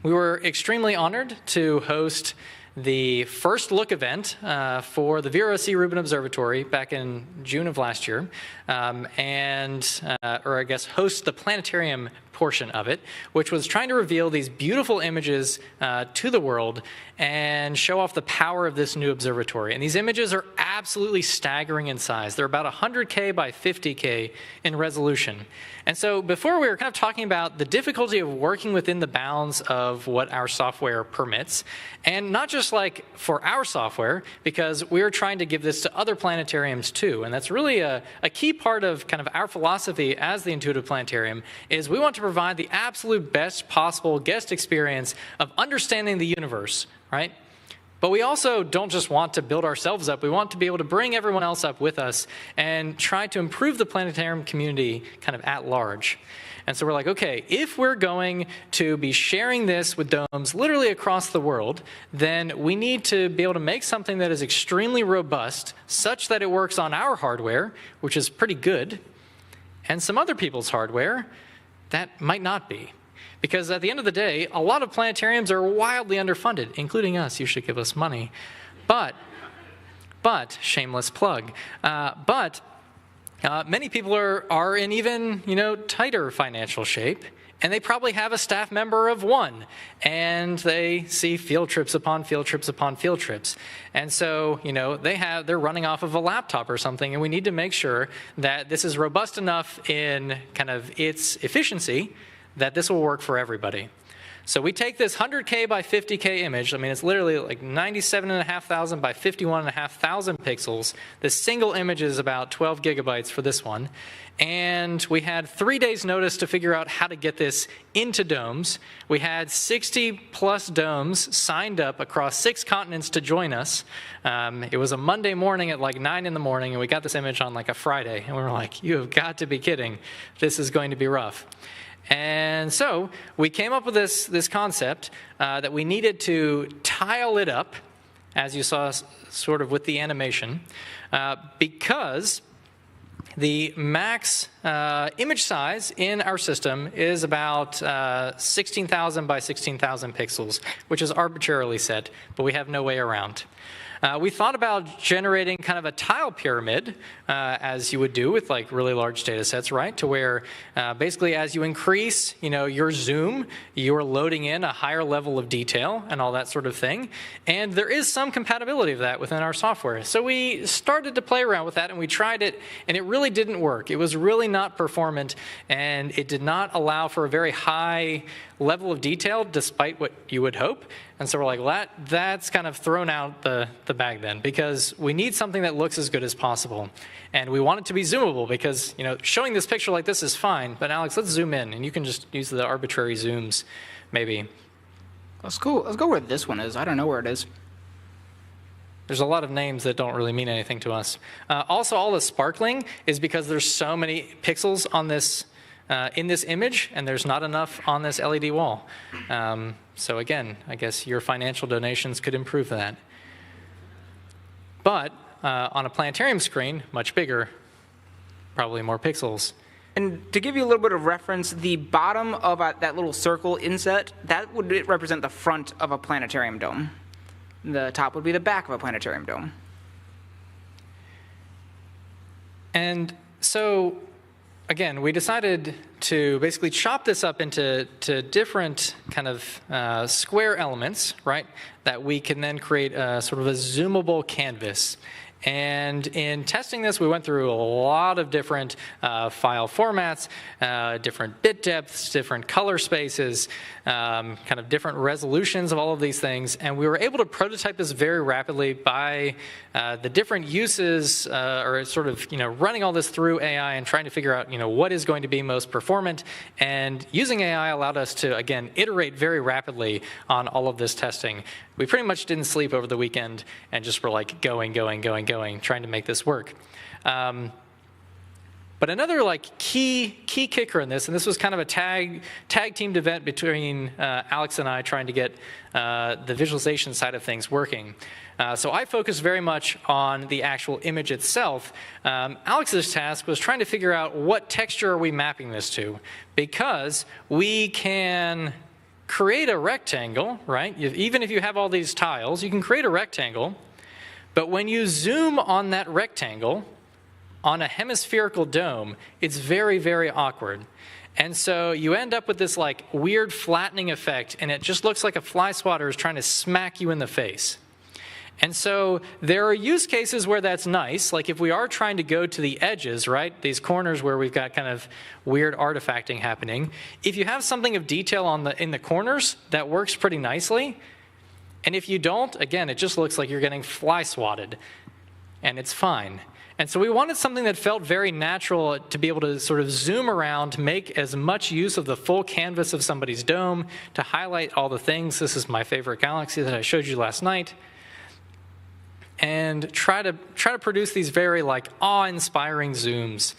We were extremely honored to host the first look event for the VROC Rubin Observatory back in June of last year, or I guess host the planetarium portion of it, which was trying to reveal these beautiful images to the world and show off the power of this new observatory. And these images are absolutely staggering in size. They're about 100K by 50K in resolution. And so before we were kind of talking about the difficulty of working within the bounds of what our software permits, and not just like for our software, because we're trying to give this to other planetariums too. And that's really a key part of kind of our philosophy as the Intuitive Planetarium, is we want to provide the absolute best possible guest experience of understanding the universe, right? But we also don't just want to build ourselves up. We want to be able to bring everyone else up with us and try to improve the planetarium community kind of at large. And so we're like, okay, if we're going to be sharing this with domes literally across the world, then we need to be able to make something that is extremely robust, such that it works on our hardware, which is pretty good, and some other people's hardware that might not be. Because at the end of the day, a lot of planetariums are wildly underfunded, including us. You should give us money. But shameless plug. Many people are in even tighter financial shape, and they probably have a staff member of one, and they see field trips upon field trips upon field trips. And so they're running off of a laptop or something, and we need to make sure that this is robust enough in kind of its efficiency that this will work for everybody. So we take this 100K by 50K image. I mean, it's literally like 97,500 by 51,500 pixels. This single image is about 12 gigabytes for this one. And we had 3 days notice to figure out how to get this into domes. We had 60 plus domes signed up across 6 continents to join us. It was a Monday morning at like 9 in the morning, and we got this image on like a Friday. And we were like, you have got to be kidding. This is going to be rough. And so we came up with this concept that we needed to tile it up, as you saw sort of with the animation, because the max image size in our system is about 16,000 by 16,000 pixels, which is arbitrarily set, but we have no way around. We thought about generating kind of a tile pyramid, as you would do with like really large data sets, right? To where basically as you increase, your zoom, you're loading in a higher level of detail and all that sort of thing. And there is some compatibility of that within our software. So we started to play around with that, and we tried it, and it really didn't work. It was really not performant, and it did not allow for a very high level of detail, despite what you would hope. And so we're like, well, that's kind of thrown out the bag then, because we need something that looks as good as possible. And we want it to be zoomable, because showing this picture like this is fine, but Alex, let's zoom in, and you can just use the arbitrary zooms, maybe. Let's go where this one is. I don't know where it is. There's a lot of names that don't really mean anything to us. Also, all the sparkling is because there's so many pixels on this in this image, and there's not enough on this LED wall. So again, I guess your financial donations could improve that. But on a planetarium screen, much bigger, probably more pixels. And to give you a little bit of reference, the bottom of that little circle inset, that would represent the front of a planetarium dome. The top would be the back of a planetarium dome. And so, again, we decided to basically chop this up into different kind of square elements, right, that we can then create a sort of a zoomable canvas. And in testing this, we went through a lot of different file formats, different bit depths, different color spaces, kind of different resolutions of all of these things. And we were able to prototype this very rapidly by the different uses, or sort of running all this through AI and trying to figure out what is going to be most performant. And using AI allowed us to, again, iterate very rapidly on all of this testing. We pretty much didn't sleep over the weekend and just were like going, trying to make this work. But another key kicker in this, and this was kind of a tag teamed event between Alex and I trying to get the visualization side of things working. So I focused very much on the actual image itself. Alex's task was trying to figure out what texture are we mapping this to, because we can create a rectangle, right? Even if you have all these tiles, you can create a rectangle. But when you zoom on that rectangle on a hemispherical dome, it's very, very awkward. And so you end up with this like weird flattening effect, and it just looks like a fly swatter is trying to smack you in the face. And so there are use cases where that's nice, like if we are trying to go to the edges, right, these corners where we've got kind of weird artifacting happening. If you have something of detail in the corners, that works pretty nicely. And if you don't, again, it just looks like you're getting fly swatted, and it's fine. And so we wanted something that felt very natural to be able to sort of zoom around, make as much use of the full canvas of somebody's dome to highlight all the things. This is my favorite galaxy that I showed you last night. And try to produce these very like awe-inspiring zooms.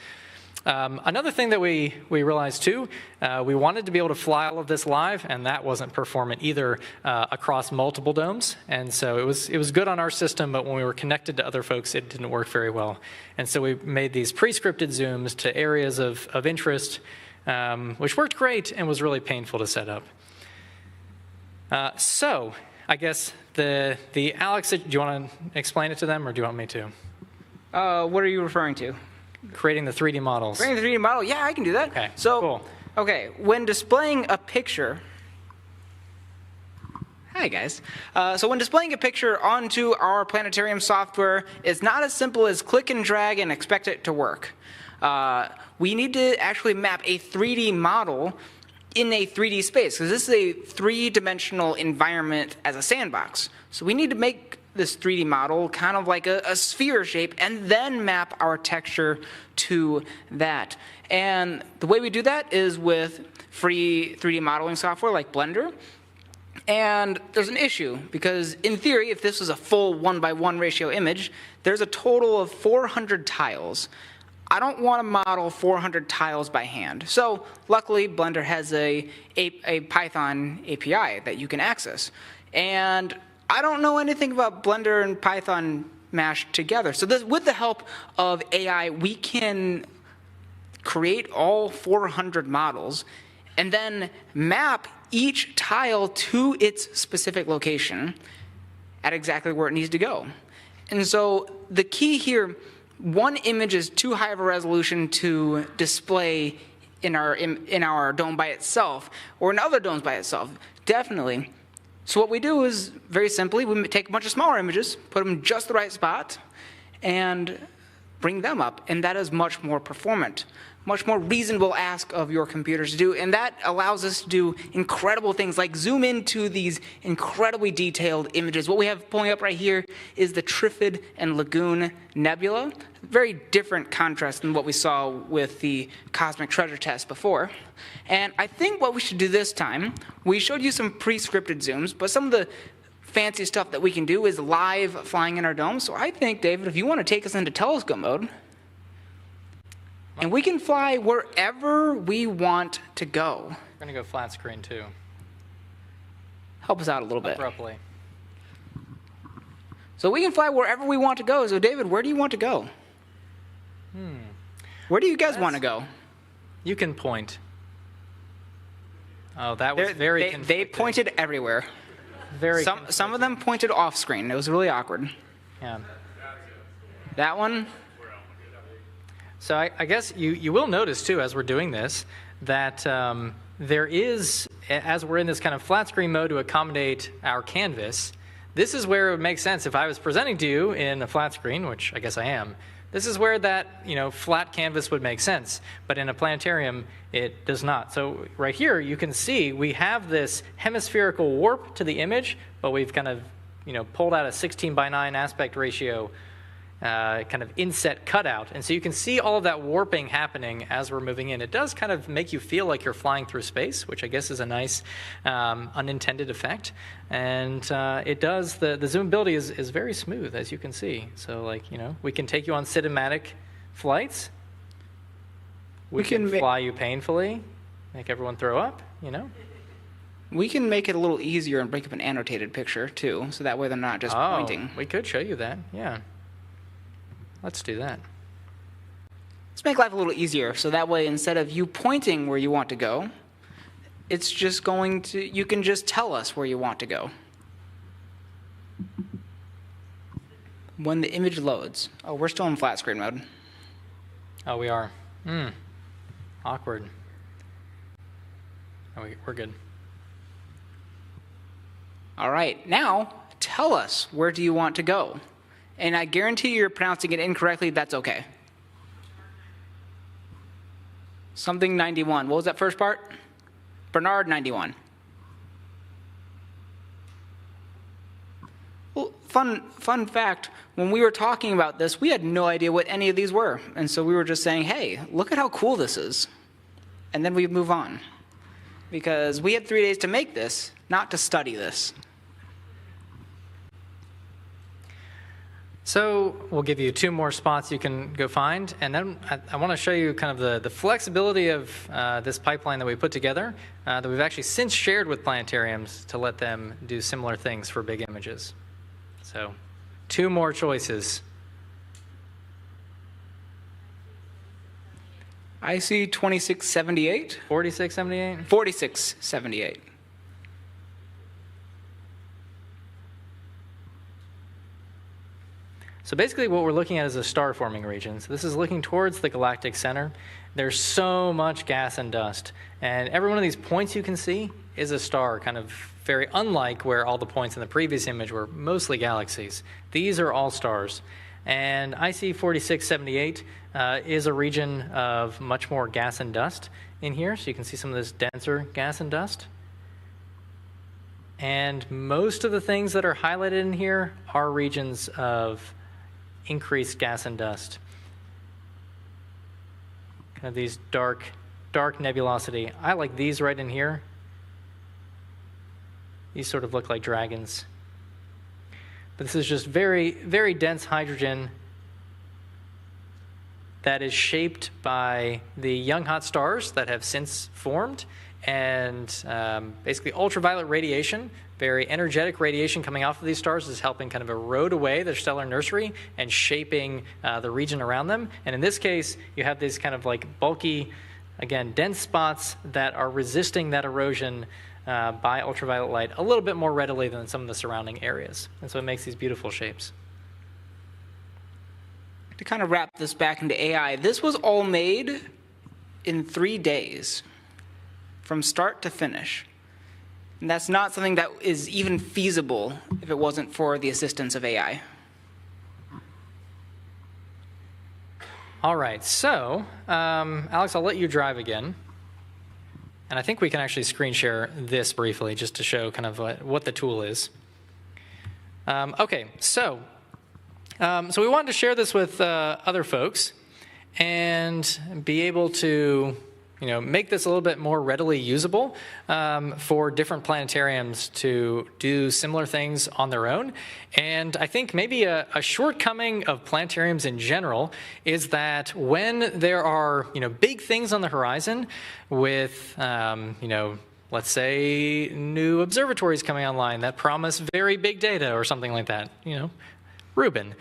Another thing that we realized too, we wanted to be able to fly all of this live, and that wasn't performant either across multiple domes. And so it was good on our system, but when we were connected to other folks, it didn't work very well. And so we made these pre-scripted zooms to areas of interest, which worked great and was really painful to set up. So I guess the Alex, do you want to explain it to them, or do you want me to? What are you referring to? Creating the 3D models. Creating the 3D model? Yeah, I can do that. Okay, so, cool. Okay, when displaying a picture... Hi, guys. So when displaying a picture onto our planetarium software, it's not as simple as click and drag and expect it to work. We need to actually map a 3D model in a 3D space, because this is a three-dimensional environment as a sandbox. So we need to make this 3D model kind of like a sphere shape and then map our texture to that. And the way we do that is with free 3D modeling software like Blender. And there's an issue, because in theory, if this was a full 1:1 ratio image, there's a total of 400 tiles. I don't want to model 400 tiles by hand. So luckily, Blender has a Python API that you can access. And I don't know anything about Blender and Python mashed together. So with the help of AI, we can create all 400 models and then map each tile to its specific location at exactly where it needs to go. And so the key here, one image is too high of a resolution to display in our dome by itself, or in other domes by itself, definitely. So what we do is, very simply, we take a bunch of smaller images, put them in just the right spot, and bring them up. And that is much more performant, much more reasonable ask of your computers to do. And that allows us to do incredible things like zoom into these incredibly detailed images. What we have pulling up right here is the Trifid and Lagoon Nebula. Very different contrast than what we saw with the Cosmic Treasure test before. And I think what we should do this time, we showed you some pre-scripted zooms, but some of the fancy stuff that we can do is live flying in our dome. So I think, David, if you want to take us into telescope mode, and we can fly wherever we want to go. We're going to go flat screen too. Help us out a little bit. Abruptly. So we can fly wherever we want to go. So David, where do you want to go? Where do you guys want to go? You can point. Oh, that was very conflicting. They pointed everywhere. Very some of them pointed off screen. It was really awkward. Yeah. That one? So I guess you will notice, too, as we're doing this, that there is, as we're in this kind of flat screen mode to accommodate our canvas, this is where it would make sense if I was presenting to you in a flat screen, which I guess I am. This is where that flat canvas would make sense, but in a planetarium, it does not. So right here, you can see we have this hemispherical warp to the image, but we've kind of pulled out a 16:9 aspect ratio kind of inset cutout. And so you can see all of that warping happening as we're moving in. It does kind of make you feel like you're flying through space, which I guess is a nice unintended effect. And it does, the zoomability is very smooth, as you can see. So we can take you on cinematic flights. We can fly you painfully, make everyone throw up, We can make it a little easier and break up an annotated picture, too, so that way they're not just pointing. We could show you that, yeah. Let's do that. Let's make life a little easier, so that way instead of you pointing where you want to go, it's just you can just tell us where you want to go. When the image loads. Oh, we're still in flat screen mode. Oh, we are. Awkward. We're good. All right, now tell us, where do you want to go? And I guarantee you're pronouncing it incorrectly, that's okay. Something 91. What was that first part? Bernard 91. Well, fun fact, when we were talking about this, we had no idea what any of these were. And so we were just saying, hey, look at how cool this is. And then we move on. Because we had 3 days to make this, not to study this. So we'll give you 2 more spots you can go find, and then I want to show you kind of the flexibility of this pipeline that we put together that we've actually since shared with planetariums to let them do similar things for big images. So 2 more choices. I see 2678. 4678? 4678. So basically what we're looking at is a star-forming region. So this is looking towards the galactic center. There's so much gas and dust. And every one of these points you can see is a star, kind of very unlike where all the points in the previous image were mostly galaxies. These are all stars. And IC 4678 is a region of much more gas and dust in here. So you can see some of this denser gas and dust. And most of the things that are highlighted in here are regions of increased gas and dust. Kind of these dark nebulosity. I like these right in here. These sort of look like dragons. But this is just very, very dense hydrogen that is shaped by the young hot stars that have since formed, and basically ultraviolet radiation, very energetic radiation coming off of these stars is helping kind of erode away their stellar nursery and shaping the region around them. And in this case, you have these kind of like bulky, again, dense spots that are resisting that erosion by ultraviolet light a little bit more readily than some of the surrounding areas. And so it makes these beautiful shapes. To kind of wrap this back into AI, this was all made in 3 days, from start to finish. And that's not something that is even feasible if it wasn't for the assistance of AI. All right, so Alex, I'll let you drive again. And I think we can actually screen share this briefly just to show kind of what the tool is. Okay, so we wanted to share this with other folks and be able to make this a little bit more readily usable for different planetariums to do similar things on their own. And I think maybe a shortcoming of planetariums in general is that when there are big things on the horizon with let's say new observatories coming online that promise very big data or something like that, Reuben.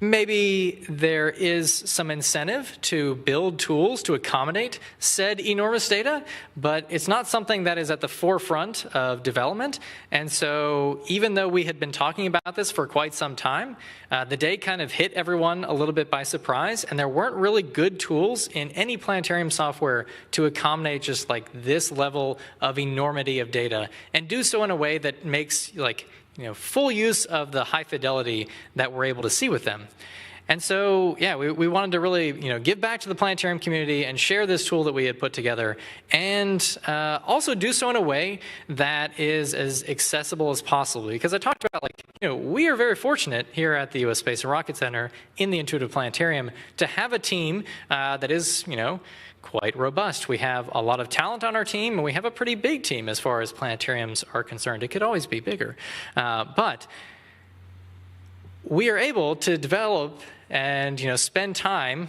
Maybe there is some incentive to build tools to accommodate said enormous data, but it's not something that is at the forefront of development. And so even though we had been talking about this for quite some time, the day kind of hit everyone a little bit by surprise, and there weren't really good tools in any planetarium software to accommodate just like this level of enormity of data and do so in a way that makes full use of the high fidelity that we're able to see with them. And so, yeah, we wanted to really, give back to the planetarium community and share this tool that we had put together, and also do so in a way that is as accessible as possible. Because I talked about, we are very fortunate here at the U.S. Space and Rocket Center in the Intuitive Planetarium to have a team that is, quite robust. We have a lot of talent on our team, and we have a pretty big team as far as planetariums are concerned. It could always be bigger. But we are able to develop and spend time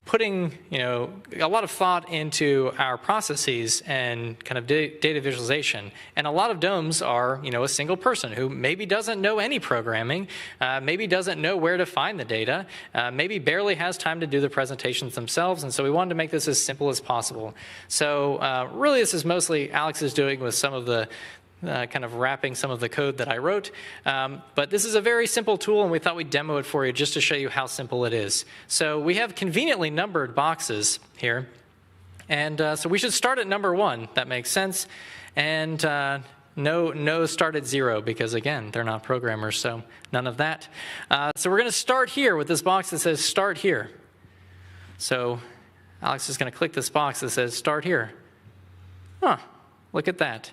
putting a lot of thought into our processes and kind of data visualization. And a lot of domes are a single person who maybe doesn't know any programming, maybe doesn't know where to find the data, maybe barely has time to do the presentations themselves. And so we wanted to make this as simple as possible. So really this is mostly Alex is doing with some of the kind of wrapping some of the code that I wrote. But this is a very simple tool, and we thought we'd demo it for you just to show you how simple it is. So we have conveniently numbered boxes here. And so we should start at number 1. That makes sense. And no start at 0 because, again, they're not programmers, so none of that. So we're going to start here with this box that says Start Here. So Alex is going to click this box that says Start Here. Huh, look at that.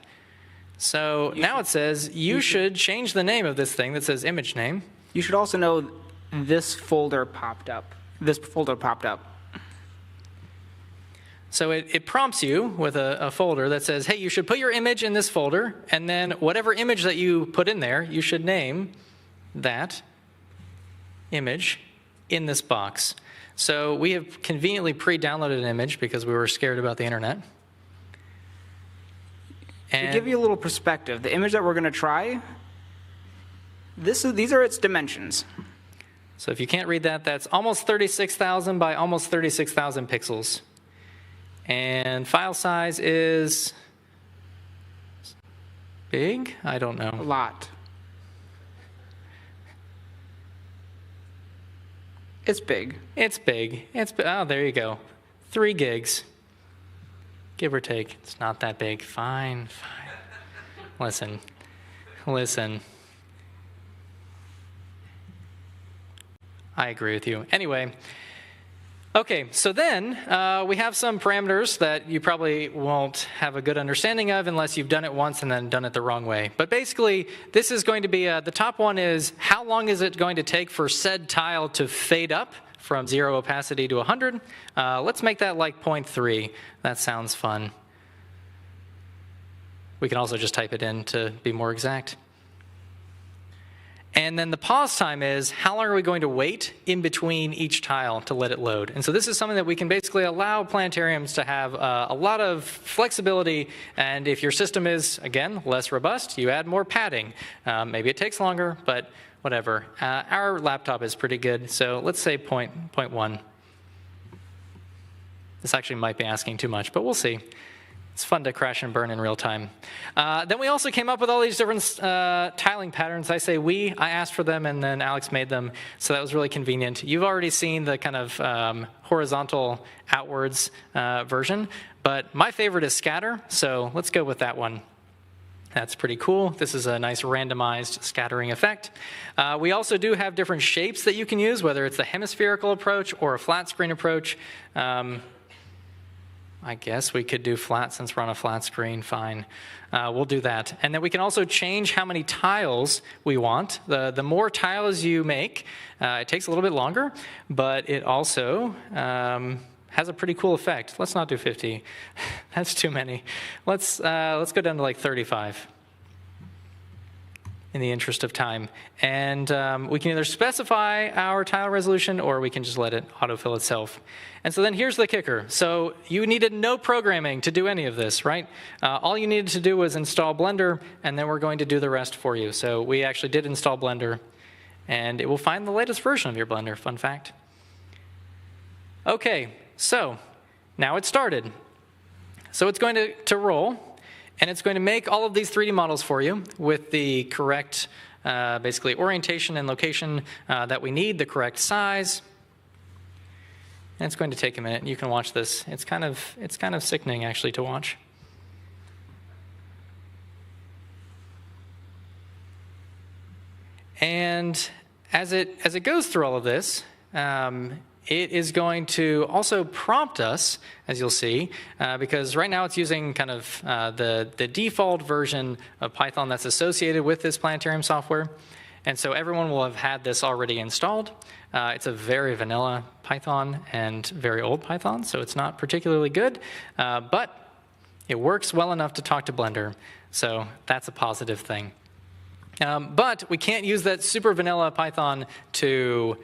So now it says you should change the name of this thing that says Image Name. You should also know this folder popped up. So it prompts you with a folder that says, hey, you should put your image in this folder, and then whatever image that you put in there, you should name that image in this box. So we have conveniently pre-downloaded an image because we were scared about the internet. To give you a little perspective, the image that we're going to try, these are its dimensions. So if you can't read that, that's almost 36,000 by almost 36,000 pixels. And file size is big? I don't know. A lot. It's big. It's big. Oh, there you go. 3 gigs. Give or take. It's not that big. Fine. Listen. I agree with you. Anyway. Okay, so then we have some parameters that you probably won't have a good understanding of unless you've done it once and then done it the wrong way. But basically, this is going to be, the top one is how long is it going to take for said tile to fade up from 0 opacity to 100. Let's make that like 0.3. That sounds fun. We can also just type it in to be more exact. And then the pause time is how long are we going to wait in between each tile to let it load. And so this is something that we can basically allow planetariums to have a lot of flexibility. And if your system is, again, less robust, you add more padding. Maybe it takes longer, but whatever. Our laptop is pretty good, so let's say 0.1. This actually might be asking too much, but we'll see. It's fun to crash and burn in real time. Then we also came up with all these different tiling patterns. I say we, I asked for them, and then Alex made them, so that was really convenient. You've already seen the kind of horizontal outwards version, but my favorite is scatter, so let's go with that one. That's pretty cool. This is a nice randomized scattering effect. We also do have different shapes that you can use, whether it's the hemispherical approach or a flat screen approach. I guess we could do flat since we're on a flat screen, fine. We'll do that. And then we can also change how many tiles we want. The more tiles you make, it takes a little bit longer, but it also has a pretty cool effect. Let's not do 50. That's too many. Let's go down to like 35 in the interest of time. And we can either specify our tile resolution or we can just let it autofill itself. And so then here's the kicker. So you needed no programming to do any of this, right? All you needed to do was install Blender, and then we're going to do the rest for you. So we actually did install Blender, and it will find the latest version of your Blender, fun fact. Okay, so now it's started. So it's going to roll, and it's going to make all of these 3D models for you with the correct, basically, orientation and location that we need, the correct size. And it's going to take a minute. You can watch this. It's kind of sickening, actually, to watch. And as it goes through all of this, it is going to also prompt us, as you'll see, because right now it's using kind of the default version of Python that's associated with this planetarium software. And so everyone will have had this already installed. It's a very vanilla Python and very old Python, so it's not particularly good, but it works well enough to talk to Blender, so that's a positive thing. But we can't use that super vanilla Python to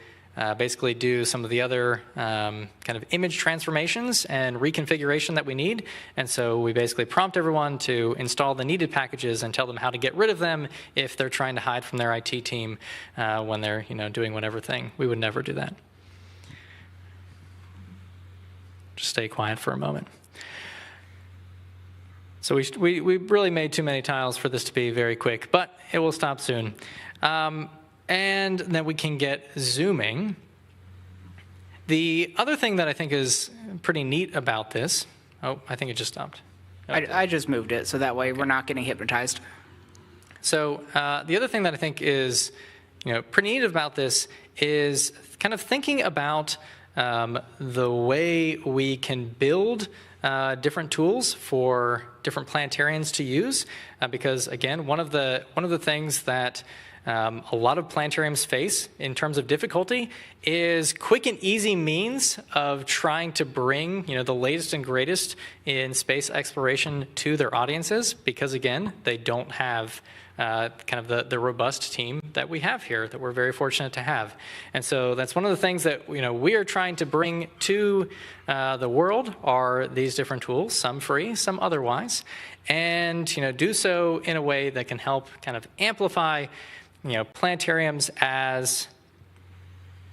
basically do some of the other kind of image transformations and reconfiguration that we need. And so we basically prompt everyone to install the needed packages and tell them how to get rid of them if they're trying to hide from their IT team when they're doing whatever thing. We would never do that. Just stay quiet for a moment. So we really made too many tiles for this to be very quick, but it will stop soon. And then we can get zooming. The other thing that I think is pretty neat about this Oh, I think it just stopped. I just moved it, so that way we're not getting hypnotized. So the other thing that I think is, pretty neat about this is kind of thinking about the way we can build different tools for different planetarians to use, because again, one of the things that a lot of planetariums face in terms of difficulty is quick and easy means of trying to bring the latest and greatest in space exploration to their audiences, because again, they don't have kind of the robust team that we have here, that we're very fortunate to have. And so that's one of the things that we are trying to bring to the world are these different tools, some free, some otherwise, and do so in a way that can help kind of amplify planetariums as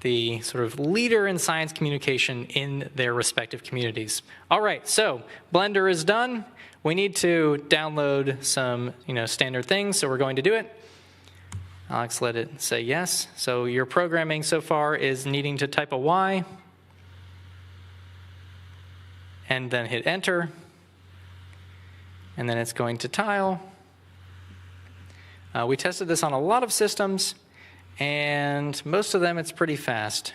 the sort of leader in science communication in their respective communities. All right, so Blender is done. We need to download some, standard things, so we're going to do it. Alex, let it say yes. So your programming so far is needing to type a Y and then hit enter. And then it's going to tile. We tested this on a lot of systems, and most of them it's pretty fast.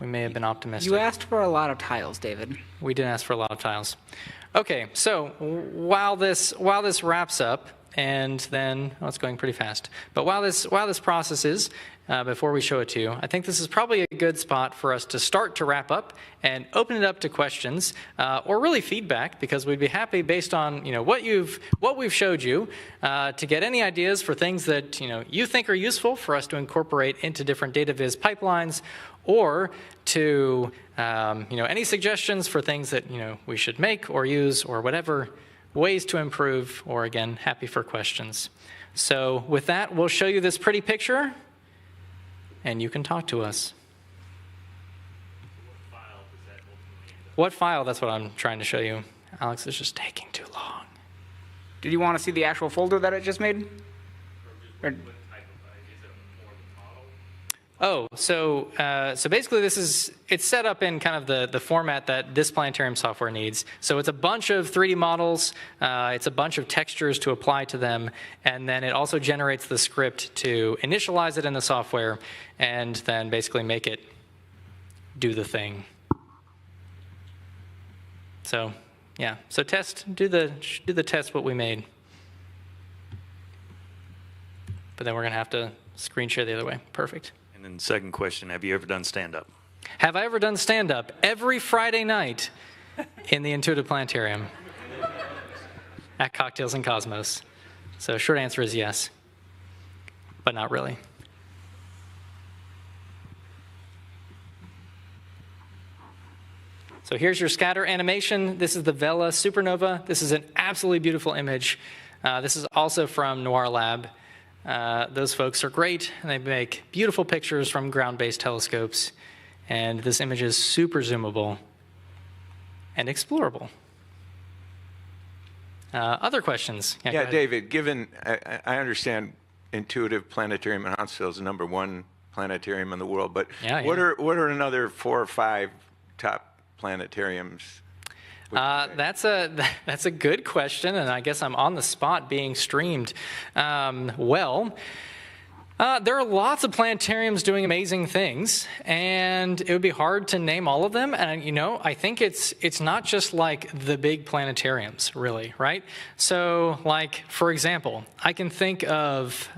We may have been optimistic. You asked for a lot of tiles, David. We did ask for a lot of tiles. Okay, so while this wraps up, and then it's going pretty fast. But while this processes, before we show it to you, I think this is probably a good spot for us to start to wrap up and open it up to questions or really feedback, because we'd be happy, based on what we've showed you, to get any ideas for things that you think are useful for us to incorporate into different data viz pipelines, or to any suggestions for things that we should make or use, or whatever ways to improve, or again, happy for questions. So with that, we'll show you this pretty picture, and you can talk to us. What file? That's what I'm trying to show you. Alex is just taking too long. Did you want to see the actual folder that it just made? Or Oh, so basically it's set up in kind of the format that this planetarium software needs. So it's a bunch of 3D models, it's a bunch of textures to apply to them, and then it also generates the script to initialize it in the software, and then basically make it do the thing. So yeah, so do the test what we made. But then we're gonna have to screen share the other way. Perfect. And then second question, have you ever done stand-up? Have I ever done stand-up? Every Friday night in the Intuitive Planetarium at Cocktails and Cosmos. So short answer is yes, but not really. So here's your scatter animation. This is the Vela supernova. This is an absolutely beautiful image. This is also from Noir Lab. Those folks are great, and they make beautiful pictures from ground-based telescopes. And this image is super zoomable and explorable. Other questions? Yeah, David, given, I understand Intuitive Planetarium in Huntsville is the #1 planetarium in the world, but what are another 4 or 5 top planetariums? That's a good question, and I guess I'm on the spot being streamed. There are lots of planetariums doing amazing things, and it would be hard to name all of them. And I think it's not just like the big planetariums, really, right? So, like for example, I can think of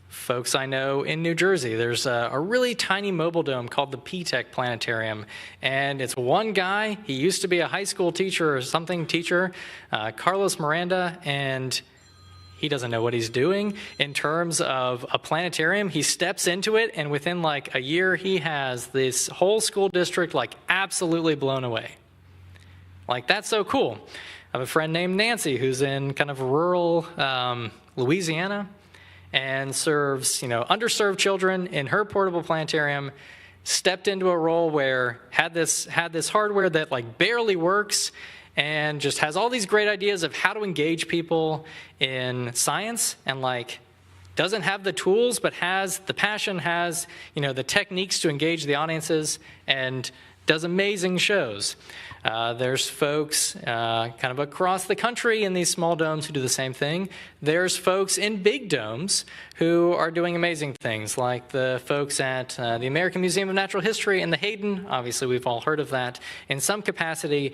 folks I know in New Jersey. There's a really tiny mobile dome called the P-Tech Planetarium, and it's one guy. He used to be a high school teacher or something teacher, Carlos Miranda, and he doesn't know what he's doing in terms of a planetarium. He steps into it, and within like a year, he has this whole school district like absolutely blown away. Like, that's so cool. I have a friend named Nancy who's in kind of rural Louisiana, and serves, underserved children in her portable planetarium, stepped into a role where had this hardware that like barely works, and just has all these great ideas of how to engage people in science, and like doesn't have the tools, but has the passion, has the techniques to engage the audiences, and does amazing shows. There's folks kind of across the country in these small domes who do the same thing. There's folks in big domes who are doing amazing things, like the folks at the American Museum of Natural History and the Hayden. Obviously, we've all heard of that. In some capacity,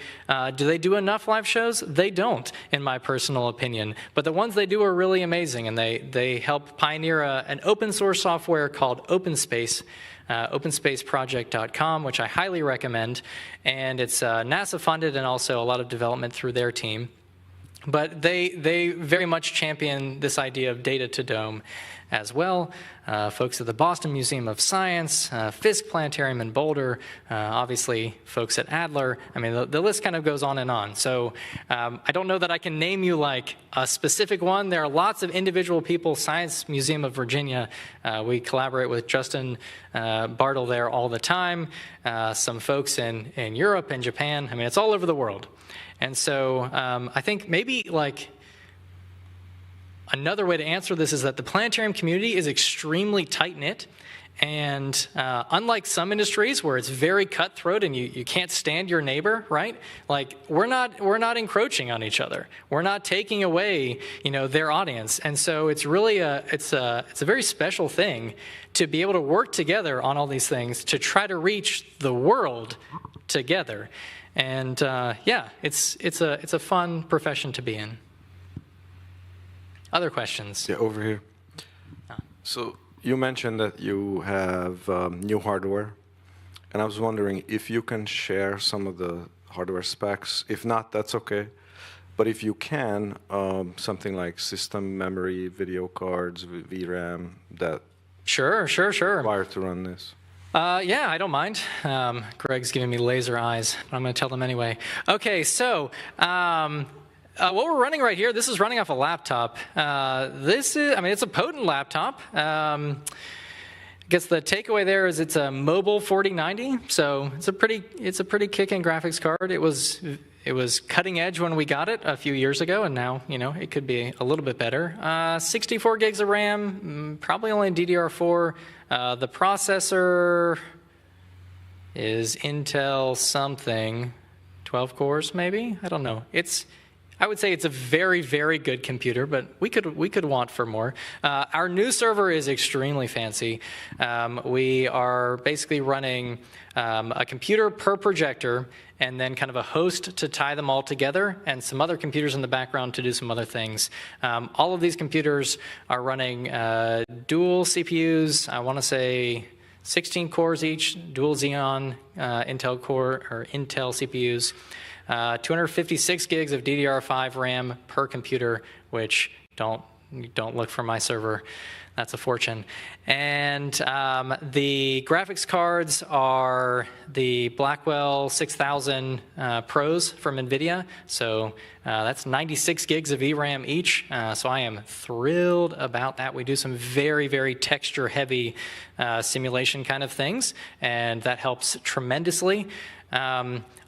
do they do enough live shows? They don't, in my personal opinion. But the ones they do are really amazing, and they help pioneer an open source software called OpenSpace. OpenSpaceProject.com, which I highly recommend, and it's NASA funded and also a lot of development through their team. But they very much champion this idea of data to dome as well. Folks at the Boston Museum of Science, Fisk Planetarium in Boulder, obviously folks at Adler. I mean, the list kind of goes on and on. So I don't know that I can name you like a specific one. There are lots of individual people. Science Museum of Virginia, we collaborate with Justin Bartle there all the time. Some folks in Europe and Japan. I mean, it's all over the world. And so I think maybe like another way to answer this is that the planetarium community is extremely tight-knit. And unlike some industries where it's very cutthroat and you can't stand your neighbor, right? Like we're not encroaching on each other. We're not taking away, their audience. And so it's really it's a very special thing to be able to work together on all these things to try to reach the world together. And it's a fun profession to be in. Other questions? Yeah, over here. So you mentioned that you have new hardware, and I was wondering if you can share some of the hardware specs. If not, that's okay. But if you can, something like system memory, video cards, VRAM, that Sure. required to run this. Yeah, I don't mind. Greg's giving me laser eyes, but I'm going to tell them anyway. Okay, so what we're running right here, this is running off a laptop. It's a potent laptop. I guess the takeaway there is it's a mobile 4090, so it's a pretty kicking graphics card. It was cutting edge when we got it a few years ago, and now it could be a little bit better. 64 gigs of RAM, probably only DDR4. The processor is Intel something, 12 cores maybe. I don't know. I would say it's a very, very good computer, but we could want for more. Our new server is extremely fancy. We are basically running a computer per projector and then kind of a host to tie them all together and some other computers in the background to do some other things. All of these computers are running dual CPUs, I want to say 16 cores each, dual Xeon Intel CPUs. 256 gigs of DDR5 RAM per computer, which don't look for my server. That's a fortune. And the graphics cards are the Blackwell 6000 Pros from NVIDIA. So that's 96 gigs of VRAM each. So I am thrilled about that. We do some very, very texture-heavy simulation kind of things, and that helps tremendously.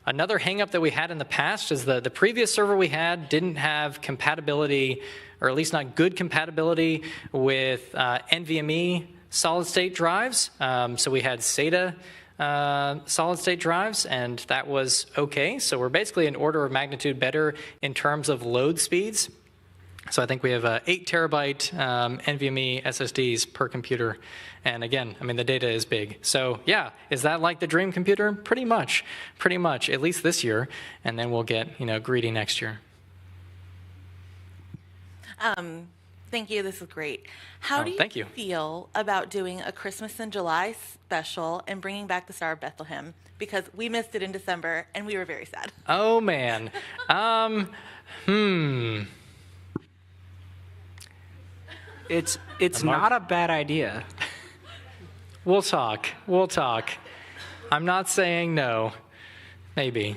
Another hang-up that we had in the past is the previous server we had didn't have compatibility, or at least not good compatibility, with NVMe solid-state drives. So we had SATA solid-state drives, and that was okay. So we're basically an order of magnitude better in terms of load speeds. So I think we have 8 terabyte NVMe SSDs per computer. And again, the data is big. So yeah, is that like the dream computer? Pretty much, at least this year. And then we'll get, greedy next year. Thank you, this is great. How do you feel about doing a Christmas in July special and bringing back the Star of Bethlehem? Because we missed it in December and we were very sad. Oh man, It's not a bad idea. We'll talk. I'm not saying no. Maybe.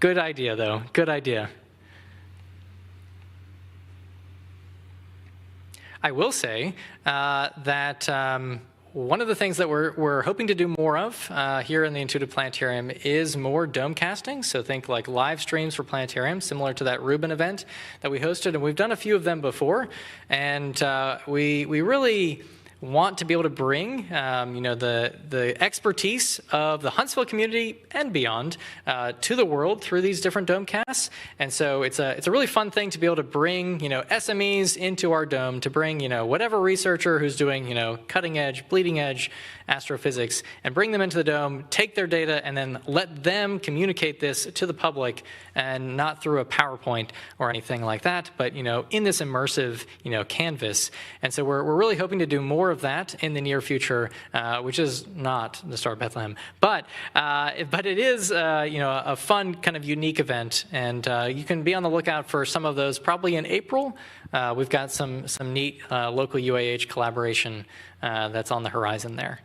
Good idea, though. Good idea. I will say that one of the things that we're hoping to do more of here in the Intuitive Planetarium is more dome casting. So think like live streams for planetarium, similar to that Rubin event that we hosted. And we've done a few of them before. And we really want to be able to bring, the expertise of the Huntsville community and beyond to the world through these different Domecasts. And so it's a really fun thing to be able to bring, SMEs into our dome, to bring, whatever researcher who's doing, cutting edge, bleeding edge astrophysics, and bring them into the dome, take their data, and then let them communicate this to the public, and not through a PowerPoint or anything like that, but, in this immersive, canvas. And so we're really hoping to do more of that in the near future, which is not the Star of Bethlehem, but it is, a fun kind of unique event, and you can be on the lookout for some of those probably in April. We've got some neat local UAH collaboration that's on the horizon there.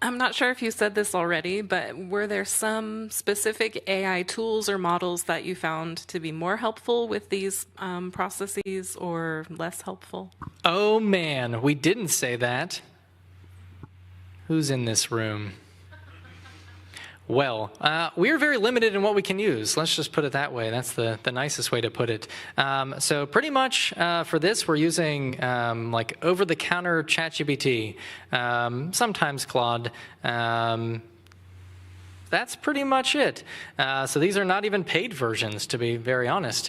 I'm not sure if you said this already, but were there some specific AI tools or models that you found to be more helpful with these processes or less helpful? Oh man, we didn't say that. Who's in this room? Well, we are very limited in what we can use. Let's just put it that way. That's the nicest way to put it. So pretty much for this, we're using like over-the-counter ChatGPT, sometimes Claude. That's pretty much it. So these are not even paid versions, to be very honest.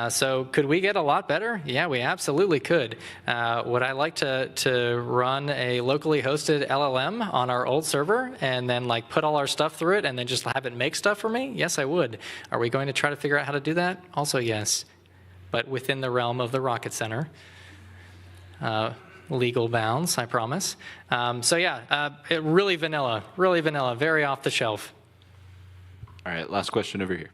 So could we get a lot better? Yeah, we absolutely could. Would I like to run a locally hosted LLM on our old server and then like put all our stuff through it and then just have it make stuff for me? Yes, I would. Are we going to try to figure out how to do that? Also, yes, but within the realm of the Rocket Center. Legal bounds, I promise. So yeah, really vanilla, very off the shelf. All right, last question over here.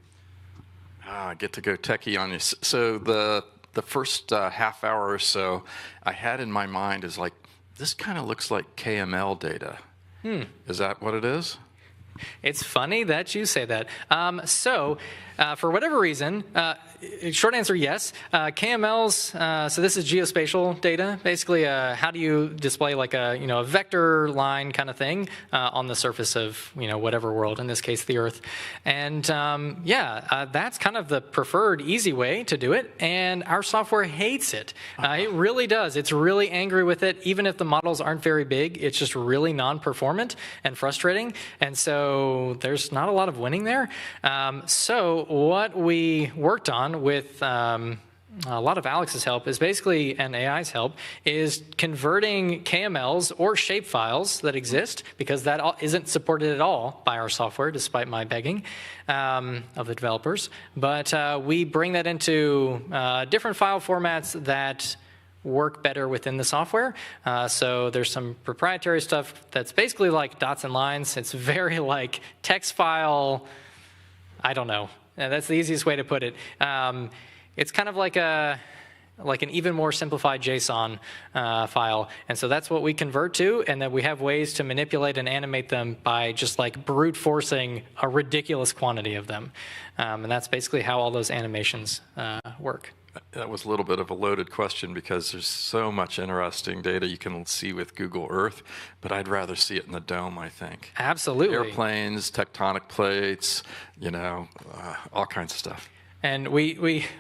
I get to go techie on this. So the first half hour or so I had in my mind is like, this kind of looks like KML data. Is that what it is? It's funny that you say that. For whatever reason, short answer, yes. KMLs, so this is geospatial data. Basically, how do you display like a vector line kind of thing on the surface of whatever world, in this case the Earth. And that's kind of the preferred easy way to do it. And our software hates it. It really does. It's really angry with it. Even if the models aren't very big, it's just really non-performant and frustrating. And so there's not a lot of winning there. So what we worked on with a lot of Alex's help is basically, and AI's help, is converting KMLs or shapefiles that exist, because that isn't supported at all by our software, despite my begging of the developers. But we bring that into different file formats that work better within the software. So there's some proprietary stuff that's basically like dots and lines. It's very like text file, I don't know. That's the easiest way to put it. It's kind of like an even more simplified JSON file. And so that's what we convert to, and then we have ways to manipulate and animate them by just like brute forcing a ridiculous quantity of them. And that's basically how all those animations work. That was a little bit of a loaded question because there's so much interesting data you can see with Google Earth, but I'd rather see it in the dome, I think. Absolutely. Airplanes, tectonic plates, all kinds of stuff. And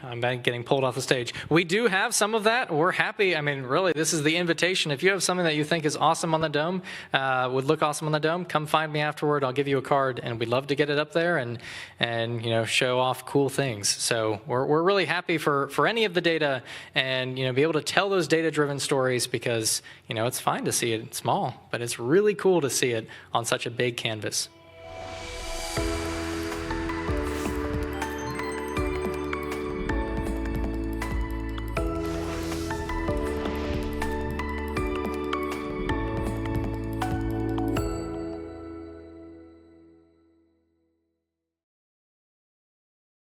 I'm getting pulled off the stage. We do have some of that. We're happy. I mean, really, this is the invitation. If you have something that you think is awesome on the dome, would look awesome on the dome, come find me afterward. I'll give you a card, and we'd love to get it up there and show off cool things. So we're really happy for any of the data and be able to tell those data-driven stories, because it's fine to see it small, but it's really cool to see it on such a big canvas.